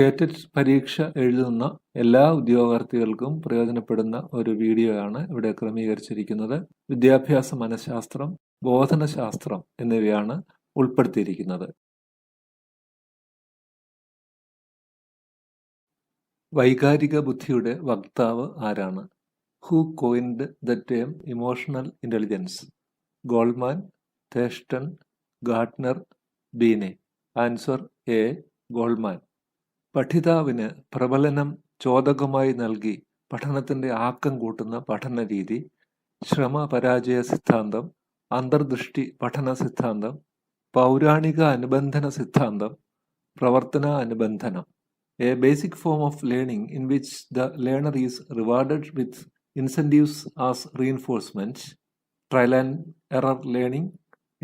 കേറ്ററ്റ് പരീക്ഷ എഴുതുന്ന എല്ലാ ഉദ്യോഗാർത്ഥികൾക്കും പ്രയോജനപ്പെടുന്ന ഒരു വീഡിയോയാണ് ഇവിടെ ക്രമീകരിച്ചിരിക്കുന്നത്. വിദ്യാഭ്യാസ മനഃശാസ്ത്രം, ബോധനശാസ്ത്രം എന്നിവയാണ് ഉൾപ്പെടുത്തിയിരിക്കുന്നത്. വൈകാരിക ബുദ്ധിയുടെ വക്താവ് ആരാണ്? Who coined the term emotional intelligence? Goldman, Thurstone, Gardner, Binet. Answer A. Goldman. പഠിതാവിന് പ്രബലനം ചോദകമായി നൽകി പഠനത്തിന്റെ ആക്കം കൂട്ടുന്ന പഠന രീതി ശ്രമപരാജയ സിദ്ധാന്തം, അന്തർദൃഷ്ടി പഠന സിദ്ധാന്തം, പൗരാണിക അനുബന്ധന സിദ്ധാന്തം, പ്രവർത്തന അനുബന്ധനം. A basic form of learning in which the learner is rewarded with incentives as reinforcement, trial and error learning,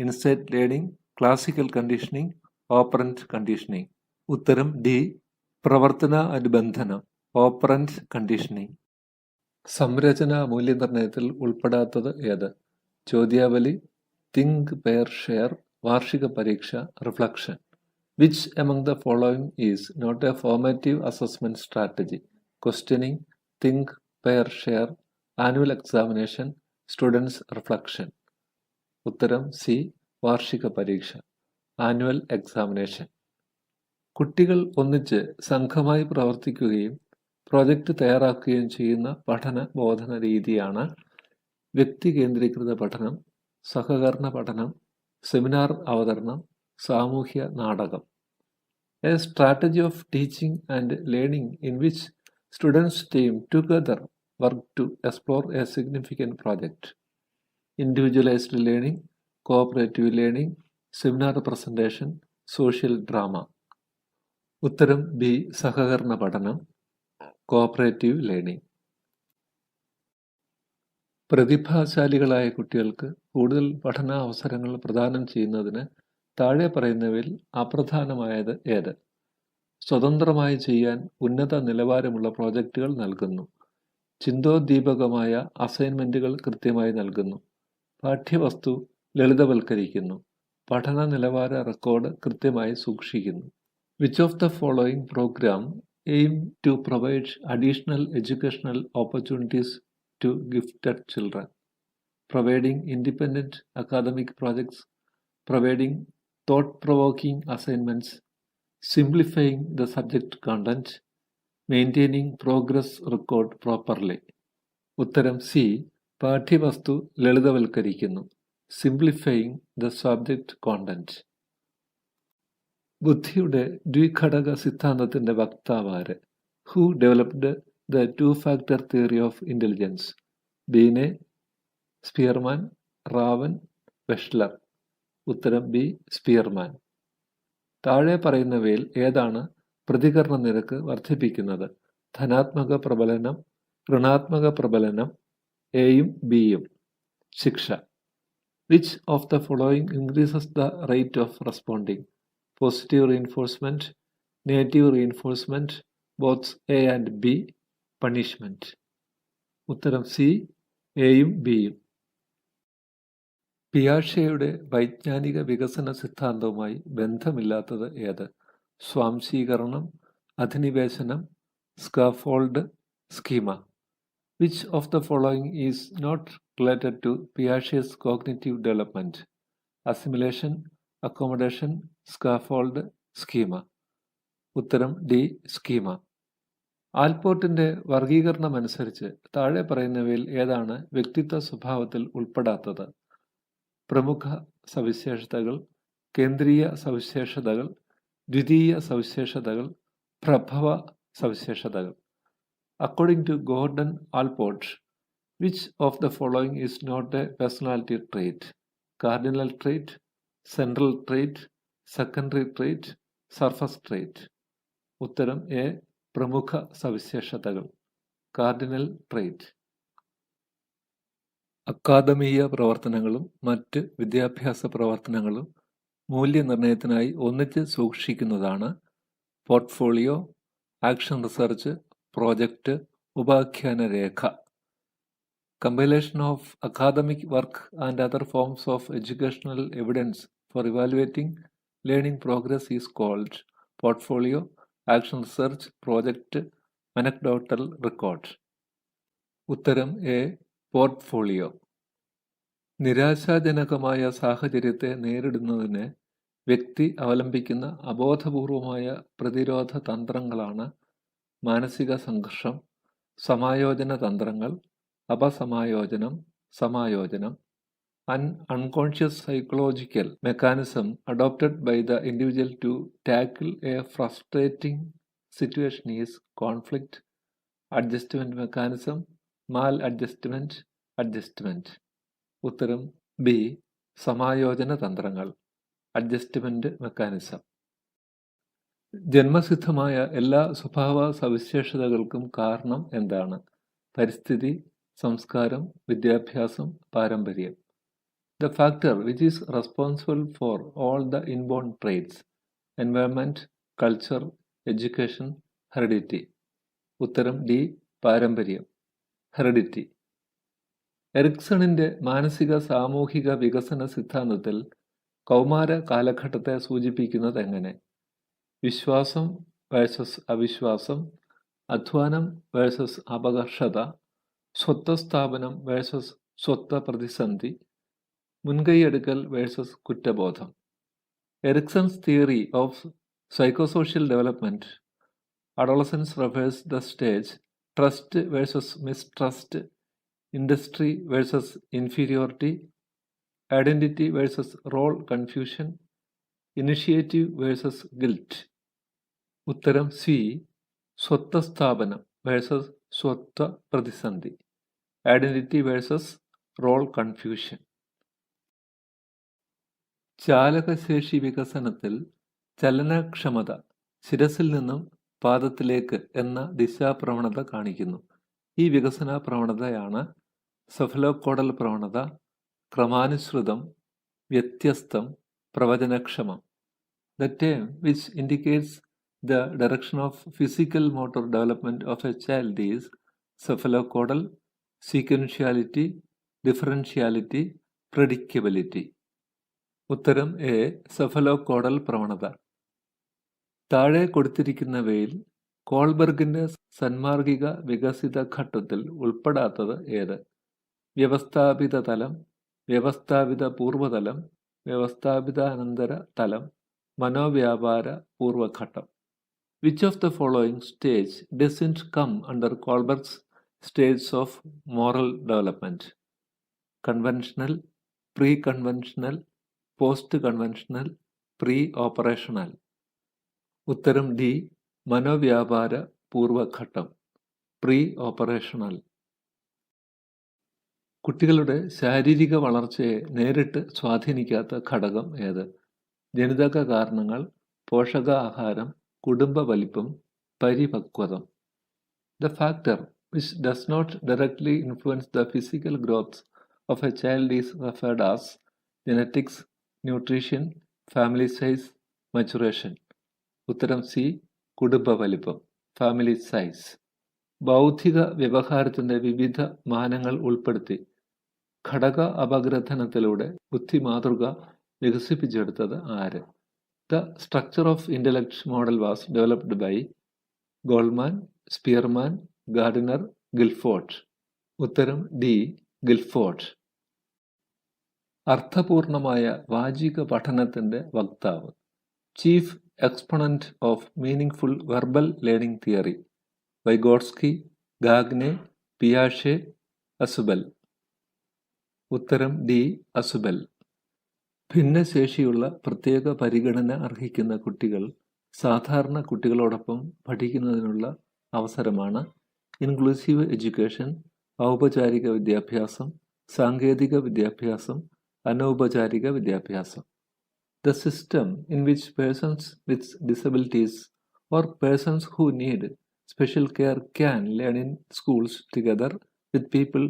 insight learning, classical conditioning, operant conditioning. ഉത്തരം ഡി. പ്രവർത്തന അനുബന്ധനം, ഓപ്പറന്റ് കണ്ടീഷനിങ്. സംരചന മൂല്യനിർണ്ണയത്തിൽ ഉൾപ്പെടാത്തത് ഏത്? ചോദ്യാവലി, തിങ്ക്, പെയർ, ഷെയർ, വാർഷിക പരീക്ഷ, reflection. Which among the following is not a formative assessment strategy? Questioning, think, pair, share, annual examination, students' reflection. ഉത്തരം C. വാർഷിക പരീക്ഷ, annual examination. കുട്ടികൾ ഒന്നിച്ച് സംഘമായി പ്രവർത്തിക്കുകയും പ്രോജക്റ്റ് തയ്യാറാക്കുകയും ചെയ്യുന്ന പഠന ബോധന രീതിയാണ് വ്യക്തി കേന്ദ്രീകൃത പഠനം, സഹകരണ പഠനം, സെമിനാർ അവതരണം, സാമൂഹ്യ നാടകം. A strategy of teaching and learning in which students team together work to explore a significant project. Individualized learning, cooperative learning, seminar presentation, social drama. ഉത്തരം ബി. സഹകരണ പഠനം, കോഓപ്പറേറ്റീവ് ലേണിംഗ്. പ്രതിഭാശാലികളായ കുട്ടികൾക്ക് കൂടുതൽ പഠന അവസരങ്ങൾ പ്രദാനം ചെയ്യുന്നതിന് താഴെ പറയുന്നവയിൽ അപ്രധാനമായത് ഏത്? സ്വതന്ത്രമായി ചെയ്യാൻ ഉന്നത നിലവാരമുള്ള പ്രോജക്റ്റുകൾ നൽകുന്നു. ചിന്തോദ്ദീപകമായ അസൈൻമെന്റുകൾ കൃത്യമായി നൽകുന്നു. പാഠ്യവസ്തു ലളിതവൽക്കരിക്കുന്നു. പഠന നിലവാര റെക്കോർഡ് കൃത്യമായി സൂക്ഷിക്കുന്നു. Which of the following program aim to provide additional educational opportunities to gifted children? Providing independent academic projects, providing thought-provoking assignments, simplifying the subject content, maintaining progress record properly. ഉത്തരം സി. പാഠ്യവസ്തു ലളിതവൽക്കരിക്കുന്നു. Simplifying the subject content. ബുദ്ധിയുടെ ദ്വിഘടക സിദ്ധാന്തത്തിന്റെ വക്താവാര്? Who developed the two factor theory of intelligence? Binet, Spearman, Raven, Wechsler. ഉത്തരം B. Spearman. താഴെ പറയുന്നവയിൽ ഏതാണ് പ്രതികരണ നിരക്ക് വർദ്ധിപ്പിക്കുന്നത്? ധനാത്മക പ്രബലനം, ഋണാത്മക പ്രബലനം, എയും ബിയും. ശിക്ഷ. Which of the following increases the rate of responding? Positive reinforcement, negative reinforcement, both A and B, punishment. ഉത്തരം സി. എയും ബിയും. പിയാഷെയുടെ വൈജ്ഞാനിക വികസന സിദ്ധാന്തവുമായി ബന്ധമില്ലാത്തത് ഏത്? സ്വാംശീകരണം, അധിനിവേശനം, scaffold, schema. Which of the following is not related to Piaget's cognitive development? Assimilation, accommodation, scaffold, schema. ഉത്തരം ഡി. സ്കീമ. ആൽപോർട്ടിന്റെ വർഗീകരണമനുസരിച്ച് താഴെ പറയുന്നവയിൽ ഏതാണ് വ്യക്തിത്വ സ്വഭാവത്തിൽ ഉൾപ്പെടാത്തത്? പ്രമുഖ സവിശേഷതകൾ, കേന്ദ്രീയ സവിശേഷതകൾ, ദ്വിതീയ സവിശേഷതകൾ, പ്രഭവ സവിശേഷതകൾ. According to Gordon Allport, which of the following is not a personality trait? Cardinal trait, central trait, secondary trait, surface trait. ഉത്തരം എ. പ്രമുഖ സവിശേഷതകൾ, കാർഡിനൽ ട്രേറ്റ്. അക്കാദമീയ പ്രവർത്തനങ്ങളും മറ്റ് വിദ്യാഭ്യാസ പ്രവർത്തനങ്ങളും മൂല്യനിർണ്ണയത്തിനായി ഒന്നിച്ച് സൂക്ഷിക്കുന്നതാണ് പോർട്ട്ഫോളിയോ, ആക്ഷൻ റിസർച്ച്, പ്രോജക്റ്റ്, ഉപാഖ്യാന രേഖ. Compilation of academic work and other forms of educational evidence for evaluating learning progress is called portfolio, action research, project, anecdotal record. ഉത്തരം എ. പോർട്ട്ഫോളിയോ. നിരാശാജനകമായ സാഹചര്യത്തെ നേരിടുന്നതിന് വ്യക്തി അവലംബിക്കുന്ന അബോധപൂർവമായ പ്രതിരോധ തന്ത്രങ്ങളാണ് മാനസിക സംഘർഷം, സമായോജന തന്ത്രങ്ങൾ, അപസമായോജനം, സമായോജനം. An unconscious psychological mechanism adopted by the individual to tackle a frustrating situation is conflict, adjustment mechanism, maladjustment, adjustment. ഉത്തരം ബി. സമായോജന തന്ത്രങ്ങൾ, അഡ്ജസ്റ്റ്മെന്റ് മെക്കാനിസം. ജന്മസിദ്ധമായ എല്ലാ സ്വഭാവ സവിശേഷതകൾക്കും കാരണം എന്താണ്? പരിസ്ഥിതി, സംസ്കാരം, വിദ്യാഭ്യാസം, പാരമ്പര്യം. The factor which is responsible for all the inborn traits: environment, culture, education, heredity. ഉത്തരം ഡി. പാരമ്പര്യം, ഹെറിഡിറ്റി. എറിക്സണിന്റെ മാനസിക സാമൂഹിക വികസന സിദ്ധാന്തത്തിൽ കൗമാര കാലഘട്ടത്തെ സൂചിപ്പിക്കുന്നത് എങ്ങനെ? വിശ്വാസം വേഴ്സസ് അവിശ്വാസം, അധ്വാനം വേഴ്സസ് അപകർഷത, സ്വത്വസ്ഥാപനം വേഴ്സസ് സ്വത്വ പ്രതിസന്ധി, മുൻകൈയെടുക്കൽ വേഴ്സസ് കുറ്റബോധം. Erikson's theory of psychosocial development, adolescence refers the stage, trust versus mistrust, industry versus inferiority, identity versus role confusion, initiative versus guilt. ഉത്തരം സി. സ്വത്വസ്ഥാപനം വേഴ്സസ് സ്വത്വ പ്രതിസന്ധി, ഐഡന്റിറ്റി വേഴ്സസ് റോൾ കൺഫ്യൂഷൻ. ചാലകശേഷി വികസനത്തിൽ ചലനക്ഷമത ശിരസിൽ നിന്നും പാദത്തിലേക്ക് എന്ന ദിശാപ്രവണത കാണിക്കുന്നു. ഈ വികസന പ്രവണതയാണ് സെഫലോകോഡൽ പ്രവണത, ക്രമാനുസൃതം, വ്യത്യസ്തം, പ്രവചനക്ഷമം. The term which indicates the direction of physical motor development of a child is cephalocaudal, sequentiality, differentiality, predicability. ഉത്തരം എ. സെഫലോകോഡൽ പ്രവണത. താഴെ കൊടുത്തിരിക്കുന്നവയിൽ കോൾബർഗിന്റെ സന്മാർഗിക വികസിത ഘട്ടത്തിൽ ഉൾപ്പെടാത്തത് ഏത്? വ്യവസ്ഥാപിത തലം, വ്യവസ്ഥാപിത പൂർവ്വതലം, വ്യവസ്ഥാപിതാനന്തര തലം, മനോവ്യാപാര പൂർവ്വഘട്ടം. Which of the following stage doesn't come under Kohlberg's stages of moral development? Conventional, pre-conventional, post-conventional, pre-operational. ഉത്തരം D. മനോവ്യാപാര പൂർവ്വഘട്ടം, പ്രീ ഓപ്പറേഷണൽ. കുട്ടികളുടെ ശാരീരിക വളർച്ചയെ നേരിട്ട് സ്വാധീനിക്കാത്ത ഘടകം ഏത്? ജനിതക കാരണങ്ങൾ, പോഷകാഹാരം, കുടുംബ വലിപ്പം, പരിപക്വതം. The factor which does not directly influence the physical growth of a child is referred as genetics, nutrition, family size, maturation. ഉത്തരം സി. കുടുംബ വലിപ്പം, ഫാമിലി സൈസ്. ബൗദ്ധിക വ്യവഹാരത്തിന്റെ വിവിധ മാനങ്ങൾ ഉൾപ്പെടുത്തി ഘടക അപഗ്രഥനത്തിലൂടെ ബുദ്ധിമാതൃക വികസിപ്പിച്ചെടുത്തത് ആര്? The structure of intellect model was developed by Goldman, Spearman, Gardner, Guilford. ഉത്തരം ഡി. ഗിൽഫോർഡ്. അർത്ഥപൂർണമായ വാചിക പഠനത്തിന്റെ വക്താവ്, chief exponent of meaningful verbal learning theory, Vygotsky, Gagne, പിയാഷെ, അസുബൽ. ഉത്തരം ഡി. അസുബൽ. ഭിന്നശേഷിയുള്ള പ്രത്യേക പരിഗണന അർഹിക്കുന്ന കുട്ടികൾ സാധാരണ കുട്ടികളോടൊപ്പം പഠിക്കുന്നതിനുള്ള അവസരമാണ് ഇൻക്ലൂസീവ് എഡ്യൂക്കേഷൻ, ഔപചാരിക വിദ്യാഭ്യാസം, സാങ്കേതിക വിദ്യാഭ്യാസം, അനൗപചാരിക വിദ്യാഭ്യാസം. The system in which persons with disabilities or persons who need special care can learn in schools together with people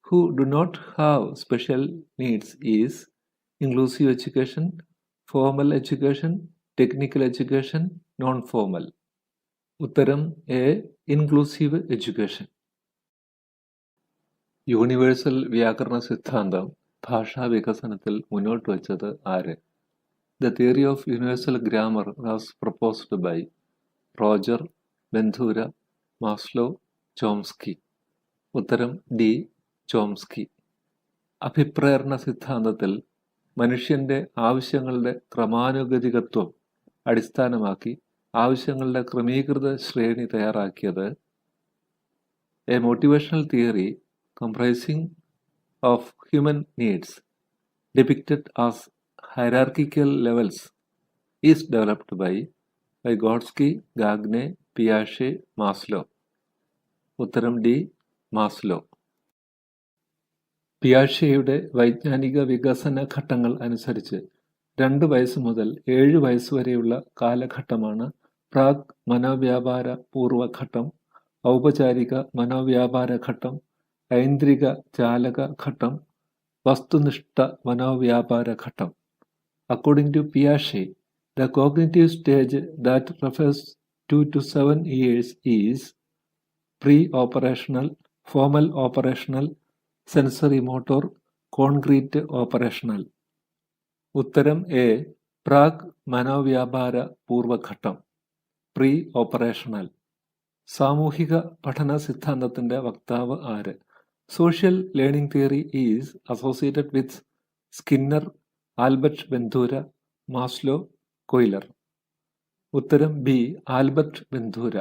who do not have special needs is inclusive education, formal education, technical education, non-formal. ഉത്തരം A. Inclusive education. Universal വ്യാകരണ സിദ്ധാന്തം ഭാഷാ വികസനത്തിൽ മുന്നോട്ട് വച്ചത് ആര്? The theory of universal grammar was proposed by Roger, Bandura, Maslow, Chomsky. ഉത്തരം D. Chomsky. അഭിപ്രേരണ സിദ്ധാന്തത്തിൽ മനുഷ്യന്റെ ആവശ്യങ്ങളുടെ ക്രമാനുഗതികത്വം അടിസ്ഥാനമാക്കി ആവശ്യങ്ങളുടെ ക്രമീകൃത ശ്രേണി തയ്യാറാക്കിയത് a motivational theory comprising of human needs depicted as hierarchical levels is developed by Vygotsky, Gagne, Piaget, Maslow. ഉത്തരം ഡി. മാസ്ലോ. പിയാഷെയുടെ വൈജ്ഞാനിക വികസന ഘട്ടങ്ങൾ അനുസരിച്ച് 2 വയസ്സ് മുതൽ 7 വയസ്സ് വരെയുള്ള കാലഘട്ടമാണ് പ്രാഗ് മനോവ്യാപാര പൂർവഘട്ടം, ഔപചാരിക മനോവ്യാപാര ഘട്ടം, ഐന്ദ്രിക ചാലക ഘട്ടം, വസ്തുനിഷ്ഠ മനോവ്യാപാര ഘട്ടം. According to Piaget, the cognitive stage that refers 2 to 7 years is pre-operational, formal operational, sensory motor, concrete operational. ഉത്തരം എ. പ്രാഗ് മനോവ്യാപാര പൂർവഘട്ടം, പ്രീ ഓപ്പറേഷണൽ. സാമൂഹിക പഠന സിദ്ധാന്തത്തിന്റെ വക്താവ് ആര്? Social learning theory is associated with Skinner, Albert Bandura, Maslow, Kohler. ഉത്തരം ബി. ആൽബർട്ട് ബന്ധൂര.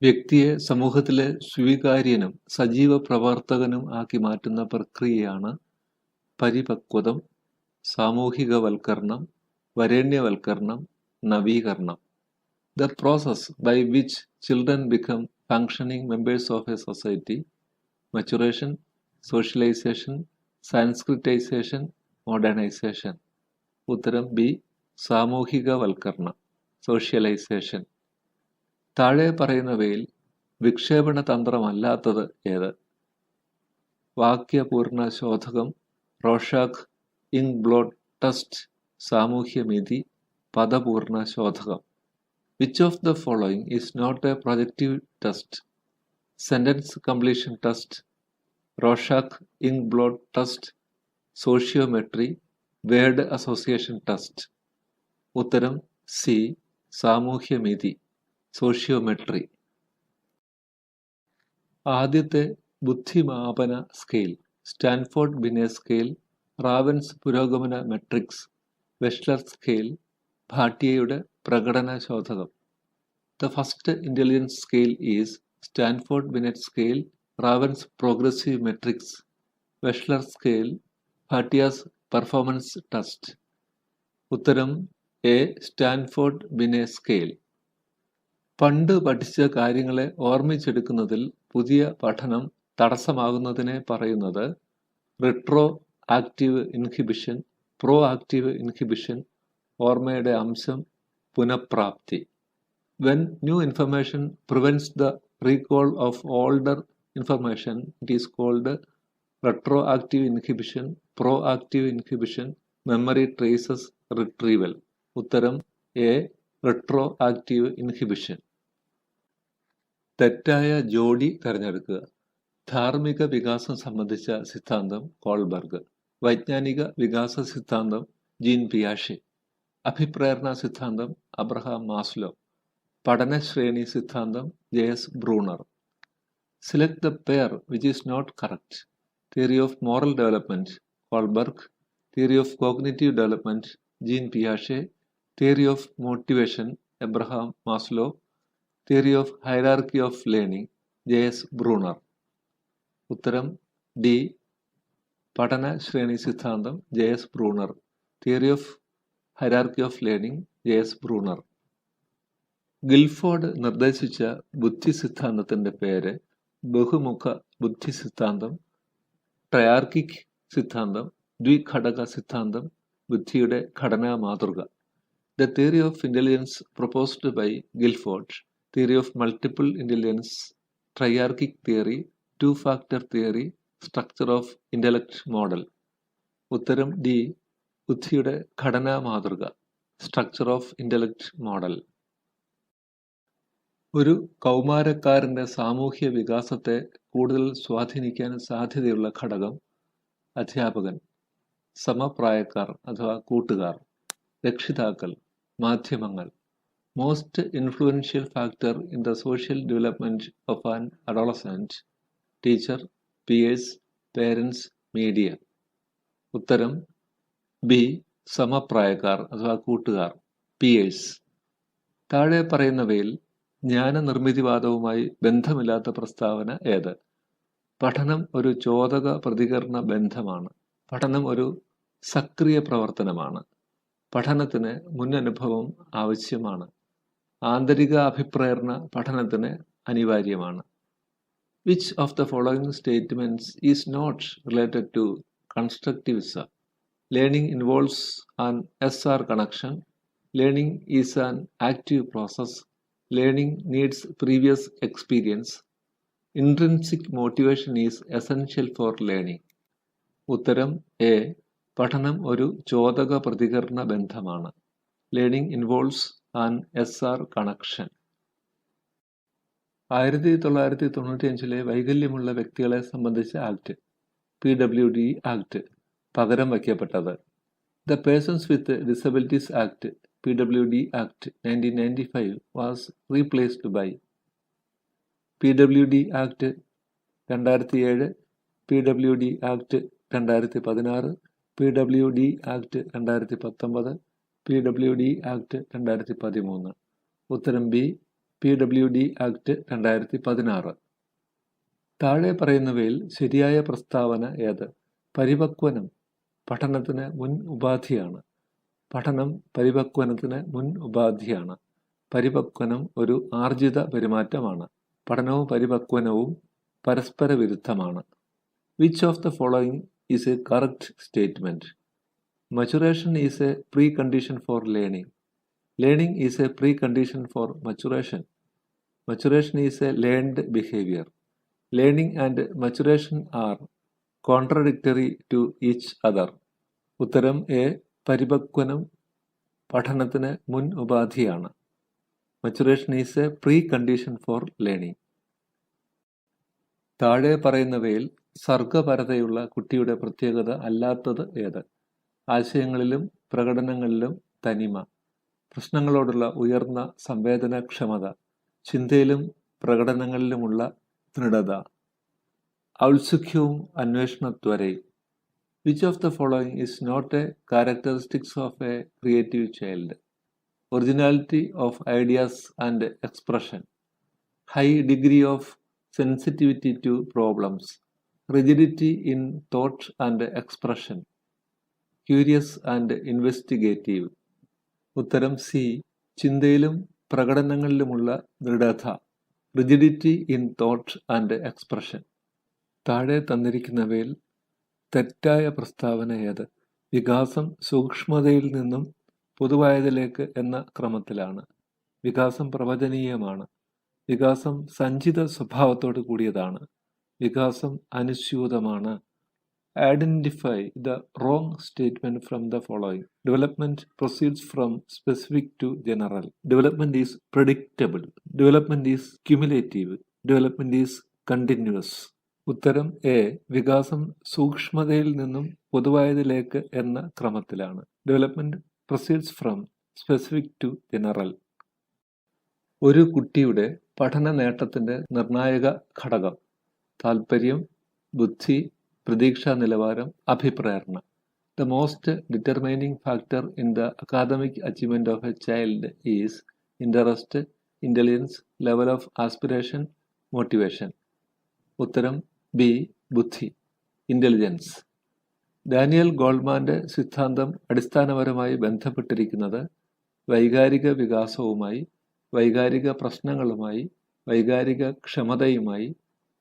വ്യക്തിയെ സമൂഹത്തിലെ സ്വീകാര്യനും സജീവ പ്രവർത്തകനും ആക്കി മാറ്റുന്ന പ്രക്രിയയാണ് പരിപക്വതം, സാമൂഹികവൽക്കരണം, വരേണ്യവൽക്കരണം, നവീകരണം. The process by which children become functioning members of a society, maturation, socialization, sanskritization, modernization. ഉത്തരം ബി. സാമൂഹികവൽക്കരണം, സോഷ്യലൈസേഷൻ. താഴെ പറയുന്നവയിൽ വിക്ഷേപണ തന്ത്രമല്ലാത്തത് ഏത്? വാക്യപൂർണ്ണ ശോധകം, റോഷാക്ക് ഇങ്ക് ബ്ലോട്ട് ടെസ്റ്റ്, സാമൂഹ്യമിതി, പദപൂർണ്ണ ശോധകം. Which of the following is not a projective test? Sentence completion test, Rorschach ink blot test, sociometry, word association test. ഉത്തരം സി. സാമൂഹ്യമിതി, സോഷ്യോമെട്രി. ആദ്യത്തെ ബുദ്ധിമാപന scale Stanford Binet scale, ravens പുരോഗമന matrix, Wechsler scale, ഭാട്ടിയയുടെ പ്രകടന ശോധകം. The first intelligence scale is Stanford Binet scale, Raven's progressive metrics, Wechsler scale, Bhattia's performance test. ഉത്തരം A. Stanford Binet scale. പണ്ട് പഠിച്ച കാര്യങ്ങളെ ഓർമ്മിച്ചെടുക്കുന്നതിൽ പുതിയ പഠനം തടസ്സമാകുന്നതിനെ പറയുന്നത് retroactive inhibition, proactive inhibition, ഓർമ്മയുടെ അംശം, പുനഃപ്രാപ്തി. When new information prevents the recall of older information, it is called retroactive inhibition, proactive inhibition, memory traces retrieval. ഉത്തരം എ. retroactive inhibition. തെറ്റായ ജോഡി തിരഞ്ഞെടുക്കുക. ധാർമ്മിക വികാസം സംബന്ധിച്ച സിദ്ധാന്തം കോൾബർഗ്, വൈജ്ഞാനിക വികാസ സിദ്ധാന്തം ജീൻ പിയാഷെ, അഭിപ്രേരണ സിദ്ധാന്തം അബ്രഹാം മാസ്ലോ, പഠനശ്രേണി സിദ്ധാന്തം J S. Bruner. Select the pair which is not correct. Theory of moral development, Kohlberg. Theory of cognitive development, Jean Piaget. Theory of motivation, Abraham Maslow. Theory of hierarchy of learning, J.S. Brunner. ഉത്തരം D. പഠനശ്രേണി സിദ്ധാന്തം J S. Bruner. Theory of hierarchy of learning J S. Bruner. Guilford നിർദ്ദേശിച്ച ബുദ്ധി സിദ്ധാന്തത്തിന്റെ പേര് ബഹുമുഖ ബുദ്ധി സിദ്ധാന്തം, ട്രയാർക്കിക് സിദ്ധാന്തം, ദ്വിഘടക സിദ്ധാന്തം, ബുദ്ധിയുടെ ഘടനാ മാതൃക. The theory of intelligence proposed by Guilford, theory of multiple intelligence, triarchic theory, two factor theory, structure of intellect model. ഉത്തരം ഡി. ബുദ്ധിയുടെ ഘടനാ മാതൃക, സ്ട്രക്ചർ ഓഫ് ഇന്റലക്ട് മോഡൽ. ഒരു കൗമാരക്കാരന്റെ സാമൂഹ്യ വികാസത്തെ കൂടുതൽ സ്വാധീനിക്കാൻ സാധ്യതയുള്ള ഘടകം അധ്യാപകൻ, സമപ്രായക്കാർ അഥവാ കൂട്ടുകാർ, രക്ഷിതാക്കൾ, മാധ്യമങ്ങൾ. most influential factor in the social development of an adolescent? Teacher, peers, parents, media. ഉത്തരം ബി. സമപ്രായക്കാർ അഥവാ കൂട്ടുകാർ, പിയേഴ്സ്. താഴെ പറയുന്നവയിൽ ജ്ഞാനനിർമ്മിതിവാദവുമായി ബന്ധമില്ലാത്ത പ്രസ്താവന ഏത്? പഠനം ഒരു ചോദക പ്രതികരണ ബന്ധമാണ്. പഠനം ഒരു സക്രിയ പ്രവർത്തനമാണ്. പഠനത്തിന് മുന്നനുഭവം ആവശ്യമാണ്. ആന്തരിക അഭിപ്രേരണ പഠനത്തിന് അനിവാര്യമാണ്. Which of the following statements is not related to constructivism? Learning involves an SR connection. Learning is an active process. Learning needs previous experience. Intrinsic motivation is essential for learning. ഉത്തരം എ. പഠനം ഒരു ചോദക പ്രതികരണ ബന്ധമാണ്. Learning involves an SR connection. 1995 വൈകല്യമുള്ള വ്യക്തികളെ സംബന്ധിച്ച act, PWD act, പകരം വയ്ക്കപ്പെട്ടത്. The Persons with Disabilities Act, PWD Act 1995 was replaced by PWD Act 2007, PWD Act 2016, PWD Act 2019, PWD Act 2013. ഉത്തരം ബി. PWD act 2016. താഴെ പറയുന്നവയിൽ ശരിയായ പ്രസ്താവന ഏത്? പരിപക്വനം പഠനത്തിന് മുൻ ഉപാധിയാണ്. പഠനം പരിപക്വനത്തിന് മുൻ ഉപാധിയാണ്. പരിപക്വനം ഒരു ആർജിത പെരുമാറ്റമാണ്. പഠനവും പരിപക്വനവും പരസ്പര വിരുദ്ധമാണ്. Which of the following is a correct statement? Maturation is a precondition for learning. Learning is a precondition for maturation. Maturation is a learned behavior. Learning and maturation are contradictory to each other. ഉത്തരം A. പരിപക്വനം പഠനത്തിന് മുൻ ഉപാധിയാണ്. Maturation is a precondition for learning. താഴെ പറയുന്നവയിൽ സർഗപരതയുള്ള കുട്ടിയുടെ പ്രത്യേകത അല്ലാത്തത് ഏത്? ആശയങ്ങളിലും പ്രകടനങ്ങളിലും തനിമ, പ്രശ്നങ്ങളോടുള്ള ഉയർന്ന സംവേദനക്ഷമത, ചിന്തയിലും പ്രകടനങ്ങളിലുമുള്ള ദൃഢത, ഔത്സുക്യവും അന്വേഷണത്വരയും. Which of the following is not a characteristics of a creative child? Originality of ideas and expression, high degree of sensitivity to problems, rigidity in thought and expression, curious and investigative. ഉത്തരം C. ചിന്തയിലും പ്രകടനങ്ങളിലുമുള്ള ദൃഢത, rigidity in thought and expression. താഴെ തന്നിരിക്കുന്നവയിൽ തെറ്റായ പ്രസ്താവന ഏത്? വികാസം സൂക്ഷ്മതയിൽ നിന്നും പൊതുവായതിലേക്ക് എന്ന ക്രമത്തിലാണ്. വികാസം പ്രവചനീയമാണ്. വികാസം സഞ്ചിത സ്വഭാവത്തോട് കൂടിയതാണ്. വികാസം അനുസ്യൂതമാണ്. Identify the wrong statement from the following. Development proceeds from specific to general. Development is predictable. Development is cumulative. Development is continuous. ഉത്തരം എ. വികാസം സൂക്ഷ്മതയിൽ നിന്നും പൊതുവായതിലേക്ക് എന്ന ക്രമത്തിലാണ്. Development proceeds from specific to general. ഒരു കുട്ടിയുടെ പഠന നേട്ടത്തിന്റെ നിർണായക ഘടകം താൽപ്പര്യം, ബുദ്ധി, പ്രതീക്ഷാ നിലവാരം, അഭിപ്രേരണ. The most determining factor in the academic achievement of a child is interest, intelligence, level of aspiration, motivation. ഉത്തരം ബി. ബുദ്ധി, ഇന്റലിജൻസ്. ഡാനിയൽ ഗോൾമാന്റെ സിദ്ധാന്തം അടിസ്ഥാനപരമായി ബന്ധപ്പെട്ടിരിക്കുന്നത് വൈകാരിക വികാസവുമായി, വൈകാരിക പ്രശ്നങ്ങളുമായി, വൈകാരിക ക്ഷമതയുമായി,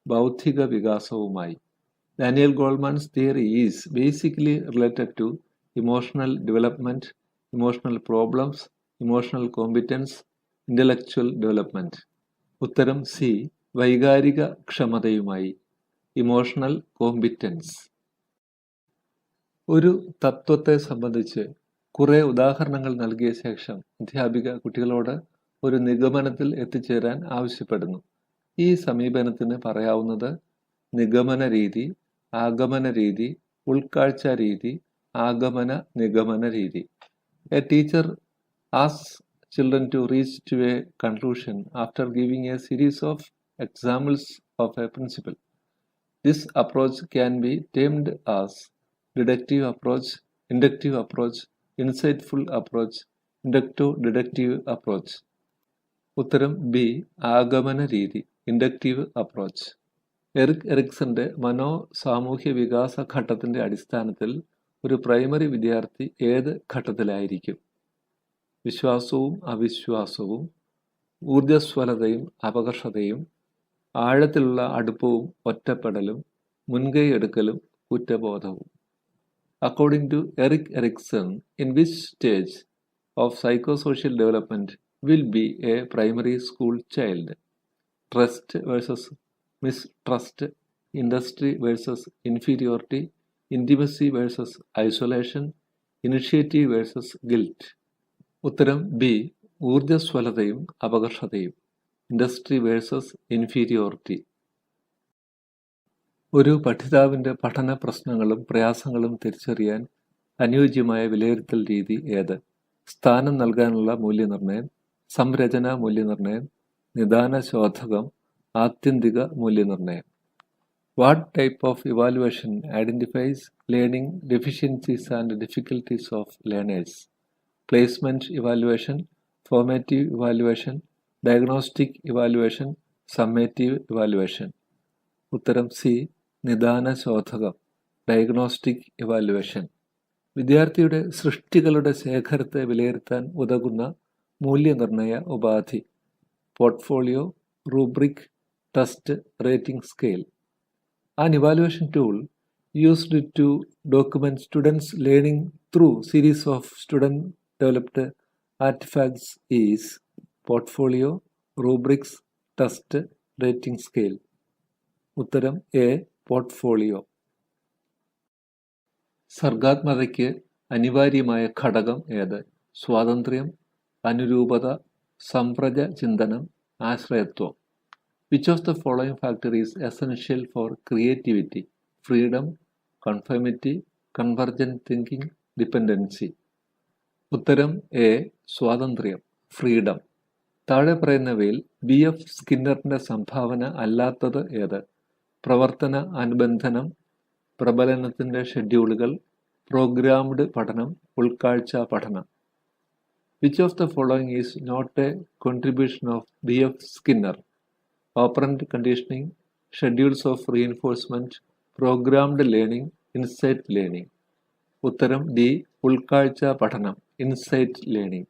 ബൗദ്ധിക വികാസവുമായി. Daniel Goleman's theory is basically related to emotional development, emotional problems, emotional competence, intellectual development. ഉത്തരം സി. വൈകാരിക ക്ഷമതയുമായി, ഇമോഷണൽ കോമ്പിറ്റൻസ്. ഒരു തത്വത്തെ സംബന്ധിച്ച് കുറെ ഉദാഹരണങ്ങൾ നൽകിയ ശേഷം അധ്യാപിക കുട്ടികളോട് ഒരു നിഗമനത്തിൽ എത്തിച്ചേരാൻ ആവശ്യപ്പെടുന്നു. ഈ സമീപനത്തിന് പറയാവുന്നത് നിഗമന രീതി, ആഗമന രീതി, ഉൾക്കാഴ്ച രീതി, ആഗമന നിഗമന രീതി. A teacher asks children to reach to a conclusion after giving a series of examples of a principle. This approach can be termed as deductive approach, inductive approach, insightful approach, inductive-deductive approach. ഉത്തരം B. ആഗമന രീതി, inductive approach. Eric എറിക്സന്റെ മനോസാമൂഹ്യ വികാസ ഘട്ടത്തിന്റെ അടിസ്ഥാനത്തിൽ ഒരു primary വിദ്യാർത്ഥി ഏത് ഘട്ടത്തിലായിരിക്കും? വിശ്വാസവും അവിശ്വാസവും, ഊർജ്ജസ്വലതയും അപകർഷതയും, ആഴത്തിലുള്ള അടുപ്പവും ഒറ്റപ്പെടലും, മുൻകൈ എടുക്കലും കുറ്റബോധവും. According to Erik Erikson, in which stage of psychosocial development will be a primary school child? Trust versus mistrust, industry versus inferiority, intimacy versus isolation, initiative versus guilt. ഉത്തരം ബി. ഊർജ്ജസ്വലതയും അപകർഷതയും, ഇൻഡസ്ട്രി വേഴ്സസ് ഇൻഫീരിയോറിറ്റി. ഒരു പഠിതാവിൻ്റെ പഠന പ്രശ്നങ്ങളും പ്രയാസങ്ങളും തിരിച്ചറിയാൻ അനുയോജ്യമായ വിലയിരുത്തൽ രീതി ഏത്? സ്ഥാനം നൽകാനുള്ള മൂല്യനിർണ്ണയം, സംരചനാ മൂല്യനിർണ്ണയം, നിദാന ശോധകം, ആത്യന്തിക മൂല്യനിർണ്ണയം. What type of evaluation identifies learning deficiencies and difficulties of learners? Placement evaluation, formative evaluation, diagnostic evaluation, summative evaluation. ഉത്തരം സി. നിദാന ശോധകം, ഡയഗ്നോസ്റ്റിക് ഇവാലുവേഷൻ. വിദ്യാർത്ഥിയുടെ സൃഷ്ടികളുടെ ശേഖരത്തെ വിലയിരുത്താൻ ഉതകുന്ന മൂല്യനിർണ്ണയ ഉപാധി: portfolio, rubric, test, rating scale. An evaluation tool used to document students' learning through series of student-developed artifacts is portfolio, rubrics, test, rating scale. ഉത്തരം എ. പോർട്ട്ഫോളിയോ. സർഗാത്മകതയ്ക്ക് അനിവാര്യമായ ഘടകം ഏത്? സ്വാതന്ത്ര്യം, അനുരൂപത, സംപ്രജ ചിന്തനം, ആശ്രയത്വം. Which of the following factor is essential for creativity? Freedom, conformity, convergent thinking, dependency. ഉത്തരം A. സ്വാതന്ത്ര്യം, freedom. താഴെ പറയുന്നവയിൽ B. F. സ്കിന്നറിന്റെ സംഭാവന അല്ലാത്തത് ഏത്? പ്രവർത്തന അനുബന്ധനം, പ്രബലനത്തിന്റെ ഷെഡ്യൂളുകൾ, പ്രോഗ്രാംഡ് പഠനം, ഉൾക്കാഴ്ച പഠനം. Which of the following is not a contribution of B. F. Skinner? Operant conditioning, schedules of reinforcement, programmed learning, insight learning. ഉത്തരം ഡി. ഉൾക്കാഴ്ച പഠനം, ഇൻസൈറ്റ് ലേണിംഗ്.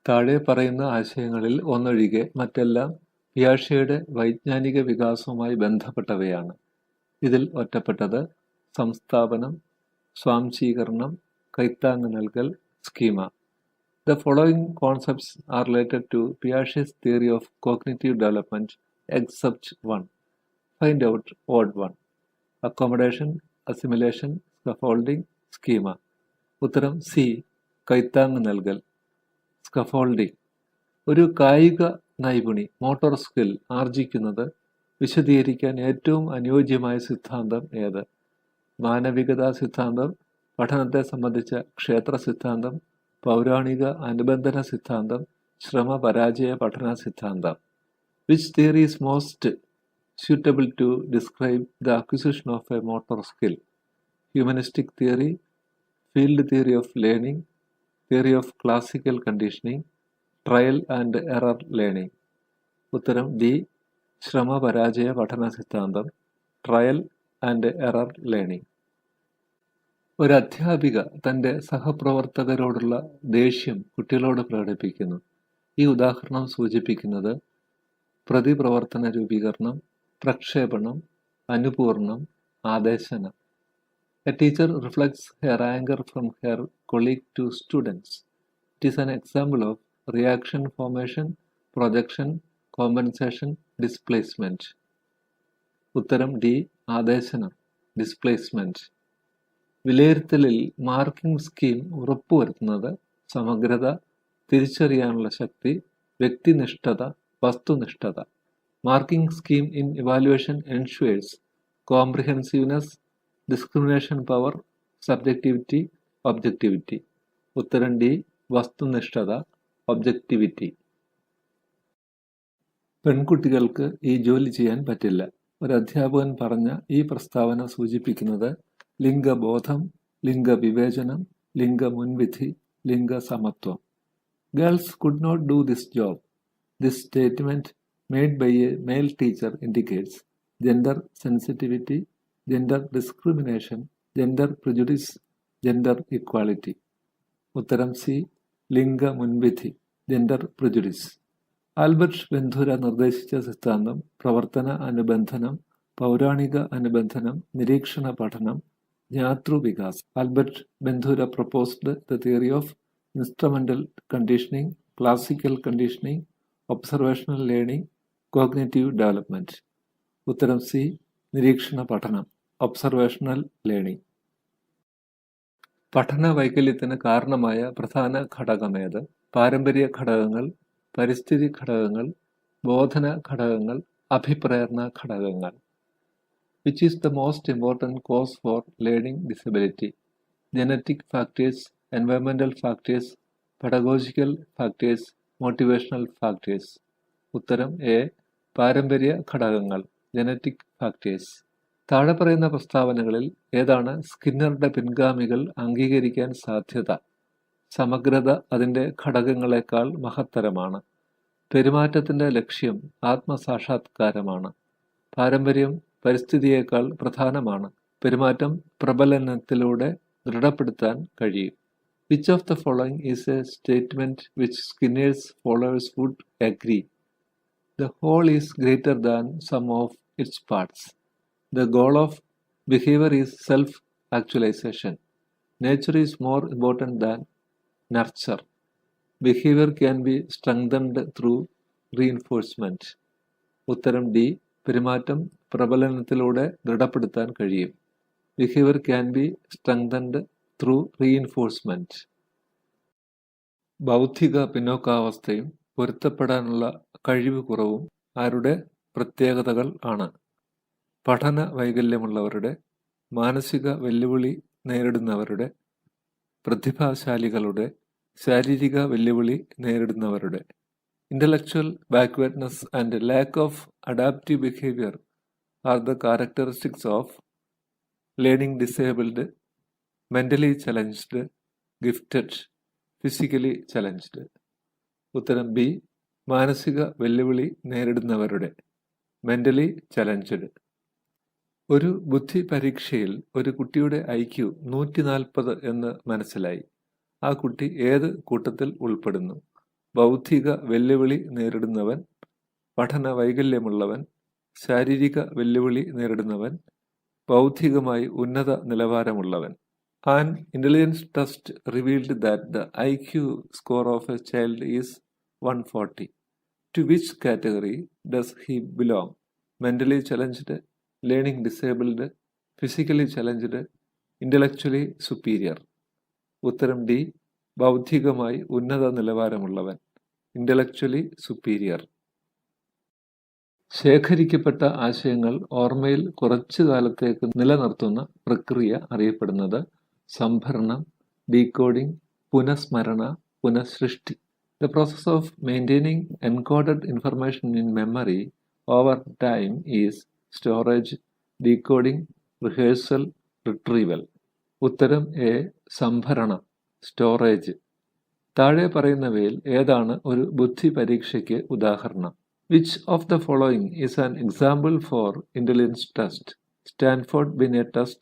താഴെ പറയുന്ന ആശയങ്ങളിൽ ഒന്നൊഴികെ മറ്റെല്ലാം പിയാഷെയുടെ വൈജ്ഞാനിക വികാസവുമായി ബന്ധപ്പെട്ടവയാണ്. ഇതിൽ ഒറ്റപ്പെട്ടത് സംസ്ഥാപനം, സ്വാംശീകരണം, കൈത്താങ്ങ് നൽകൽ, schema. The following concepts are related to Piaget's theory of cognitive development except one. Find out odd one. Accommodation, assimilation, scaffolding, schema. ഉത്തരം സി. കൈത്താങ്ങ് നൽകൽ, സ്കഫോൾഡിംഗ്. ഒരു കായിക നൈപുണി, മോട്ടോർ സ്കിൽ ആർജിക്കുന്നത് വിശദീകരിക്കാൻ ഏറ്റവും അനുയോജ്യമായ സിദ്ധാന്തം ഏത്? മാനവികതാ സിദ്ധാന്തം, പഠനത്തെ സംബന്ധിച്ച ക്ഷേത്ര സിദ്ധാന്തം, പൗരാണിക അനുബന്ധന സിദ്ധാന്തം, ശ്രമപരാജയ പഠന സിദ്ധാന്തം. Which theory is most suitable to describe the acquisition of a motor skill? Humanistic theory, field theory of learning, theory of classical conditioning, trial and error learning. ഉത്തരം ഡി. ശ്രമപരാജയ പഠന സിദ്ധാന്തം, ട്രയൽ ആൻഡ് എറർ ലേണിംഗ്. ഒരു അധ്യാപിക തൻ്റെ സഹപ്രവർത്തകരോടുള്ള ദേഷ്യം കുട്ടികളോട് പ്രകടിപ്പിക്കുന്നു. ഈ ഉദാഹരണം സൂചിപ്പിക്കുന്നത് പ്രതിപ്രവർത്തന രൂപീകരണം, പ്രക്ഷേപണം, അനുപൂർണം, ആദേശനം. A teacher reflects her anger from her colleague to students. It is an example of reaction formation, projection, compensation, displacement. ഉത്തരം ഡി. ആദേശനം, ഡിസ്പ്ലേസ്മെന്റ്. വിലയിരുത്തലിൽ മാർക്കിംഗ് സ്കീം ഉറപ്പുവരുത്തുന്നത് സമഗ്രത, തിരിച്ചറിയാനുള്ള ശക്തി, വ്യക്തിനിഷ്ഠത, വസ്തുനിഷ്ഠത. Marking scheme in evaluation ensures comprehensiveness, discrimination power, subjectivity, objectivity. ഉത്തരം ഡി. വസ്തുനിഷ്ഠത, ഒബ്ജക്റ്റിവിറ്റി. പെൺകുട്ടികൾക്ക് ഈ ജോലി ചെയ്യാൻ പറ്റില്ല. ഒരു അധ്യാപകൻ പറഞ്ഞ ഈ പ്രസ്താവന സൂചിപ്പിക്കുന്നത് ലിംഗബോധം, ലിംഗവിവേചനം, ലിംഗമുൻവിധി, ലിംഗസമത്വം. Girls could not do this job. This statement made by a male teacher indicates gender sensitivity, gender discrimination, gender prejudice, gender equality. ഉത്തരം സി, ലിംഗമുൻവിധി, ജെൻഡർ പ്രിജുഡിസ്. ആൽബർട്ട് ബന്ധുര നിർദ്ദേശിച്ച സിദ്ധാന്തം പ്രവർത്തന അനുബന്ധനം, പൗരാണിക അനുബന്ധനം, നിരീക്ഷണ പഠനം, ജ്ഞാതൃവികാസം. Albert Bandura proposed the theory of instrumental conditioning, classical conditioning, observational learning, cognitive development. ഉത്തരം സി, നിരീക്ഷണ പഠനം, ഒബ്സർവേഷണൽ ലേണിംഗ്. പഠന വൈകല്യത്തിന് കാരണമായ പ്രധാന ഘടകമേത്? പാരമ്പര്യ ഘടകങ്ങൾ, പരിസ്ഥിതി ഘടകങ്ങൾ, ബോധന ഘടകങ്ങൾ, അഭിപ്രേരണ ഘടകങ്ങൾ. Which is the most important cause for learning disability? Genetic factors, environmental factors, pedagogical factors, motivational factors. ഉത്തരം എ, പാരമ്പര്യ ഘടകങ്ങൾ, ജനറ്റിക് ഫാക്ടേഴ്സ്. താഴെ പറയുന്ന പ്രസ്താവനകളിൽ ഏതാണ് സ്കിന്നറുടെ പിൻഗാമികൾ അംഗീകരിക്കാൻ സാധ്യത? സമഗ്രത അതിൻ്റെ ഘടകങ്ങളെക്കാൾ മഹത്തരമാണ്. പെരുമാറ്റത്തിൻ്റെ ലക്ഷ്യം ആത്മസാക്ഷാത്കാരമാണ്. പാരമ്പര്യം പരിസ്ഥിതിയേക്കാൾ പ്രധാനമാണ്. പെരുമാറ്റം പ്രബലനത്തിലൂടെ ദൃഢപ്പെടുത്താൻ കഴിയും. Which of the following is a statement which Skinner's followers would agree? The whole is greater than sum of its parts. The goal of behavior is self-actualization. Nature is more important than nurture. Behavior can be strengthened through reinforcement. ഉത്തരം D, പെരുമാറ്റം പ്രബലനത്തിലൂടെ ദൃഢപ്പെടുത്താൻ കഴിയും. Behavior can be strengthened through reinforcement. ബൗദ്ധിക പിന്നോക്കാവസ്ഥയും പൊരുത്തപ്പെടാനുള്ള കഴിവ് കുറവും ആരുടെ പ്രത്യേകതകൾ ആണ്? പഠന വൈകല്യമുള്ളവരുടെ, മാനസിക വെല്ലുവിളി നേരിടുന്നവരുടെ, പ്രതിഭാശാലികളുടെ, ശാരീരിക വെല്ലുവിളി നേരിടുന്നവരുടെ. Intellectual backwardness and lack of adaptive behavior are the characteristics of learning disabled, mentally challenged, gifted, physically challenged. ഉത്തരം ബി, മാനസിക വെല്ലുവിളി നേരിടുന്നവരുടെ, മെന്റലി ചലഞ്ചഡ്. ഒരു ബുദ്ധി പരീക്ഷയിൽ ഒരു കുട്ടിയുടെ IQ 140 എന്ന് മനസ്സിലായി. ആ കുട്ടി ഏത് കൂട്ടത്തിൽ ഉൾപ്പെടുന്നു? ബൗദ്ധിക വെല്ലുവിളി നേരിടുന്നവൻ, പഠന വൈകല്യമുള്ളവൻ, ശാരീരിക വെല്ലുവിളി നേരിടുന്നവൻ, ബൗദ്ധികമായി ഉന്നത നിലവാരമുള്ളവൻ. An intelligence test revealed that the IQ score of a child is 140. To which category does he belong? Mentally challenged, learning disabled, physically challenged, intellectually superior. ഉത്തരം ഡി, ബൗദ്ധികമായി ഉന്നത നിലവാരമുള്ളവൻ, ഇന്റലക്ച്വലി സുപ്പീരിയർ. ശേഖരിക്കപ്പെട്ട ആശയങ്ങൾ ഓർമ്മയിൽ കുറച്ചു കാലത്തേക്ക് നിലനിർത്തുന്ന പ്രക്രിയ അറിയപ്പെടുന്നത് സംഭരണം, decoding, പുനഃസ്മരണ, പുനഃസൃഷ്ടി. The process of maintaining encoded information in memory over time is storage, decoding, rehearsal, retrieval. ഉത്തരം എ, സംഭരണം, സ്റ്റോറേജ്. താഴെ പറയുന്നവയിൽ ഏതാണ് ഒരു ബുദ്ധി പരീക്ഷയ്ക്ക് ഉദാഹരണം? Which of the following is an example for intelligence test? Stanford Binet test,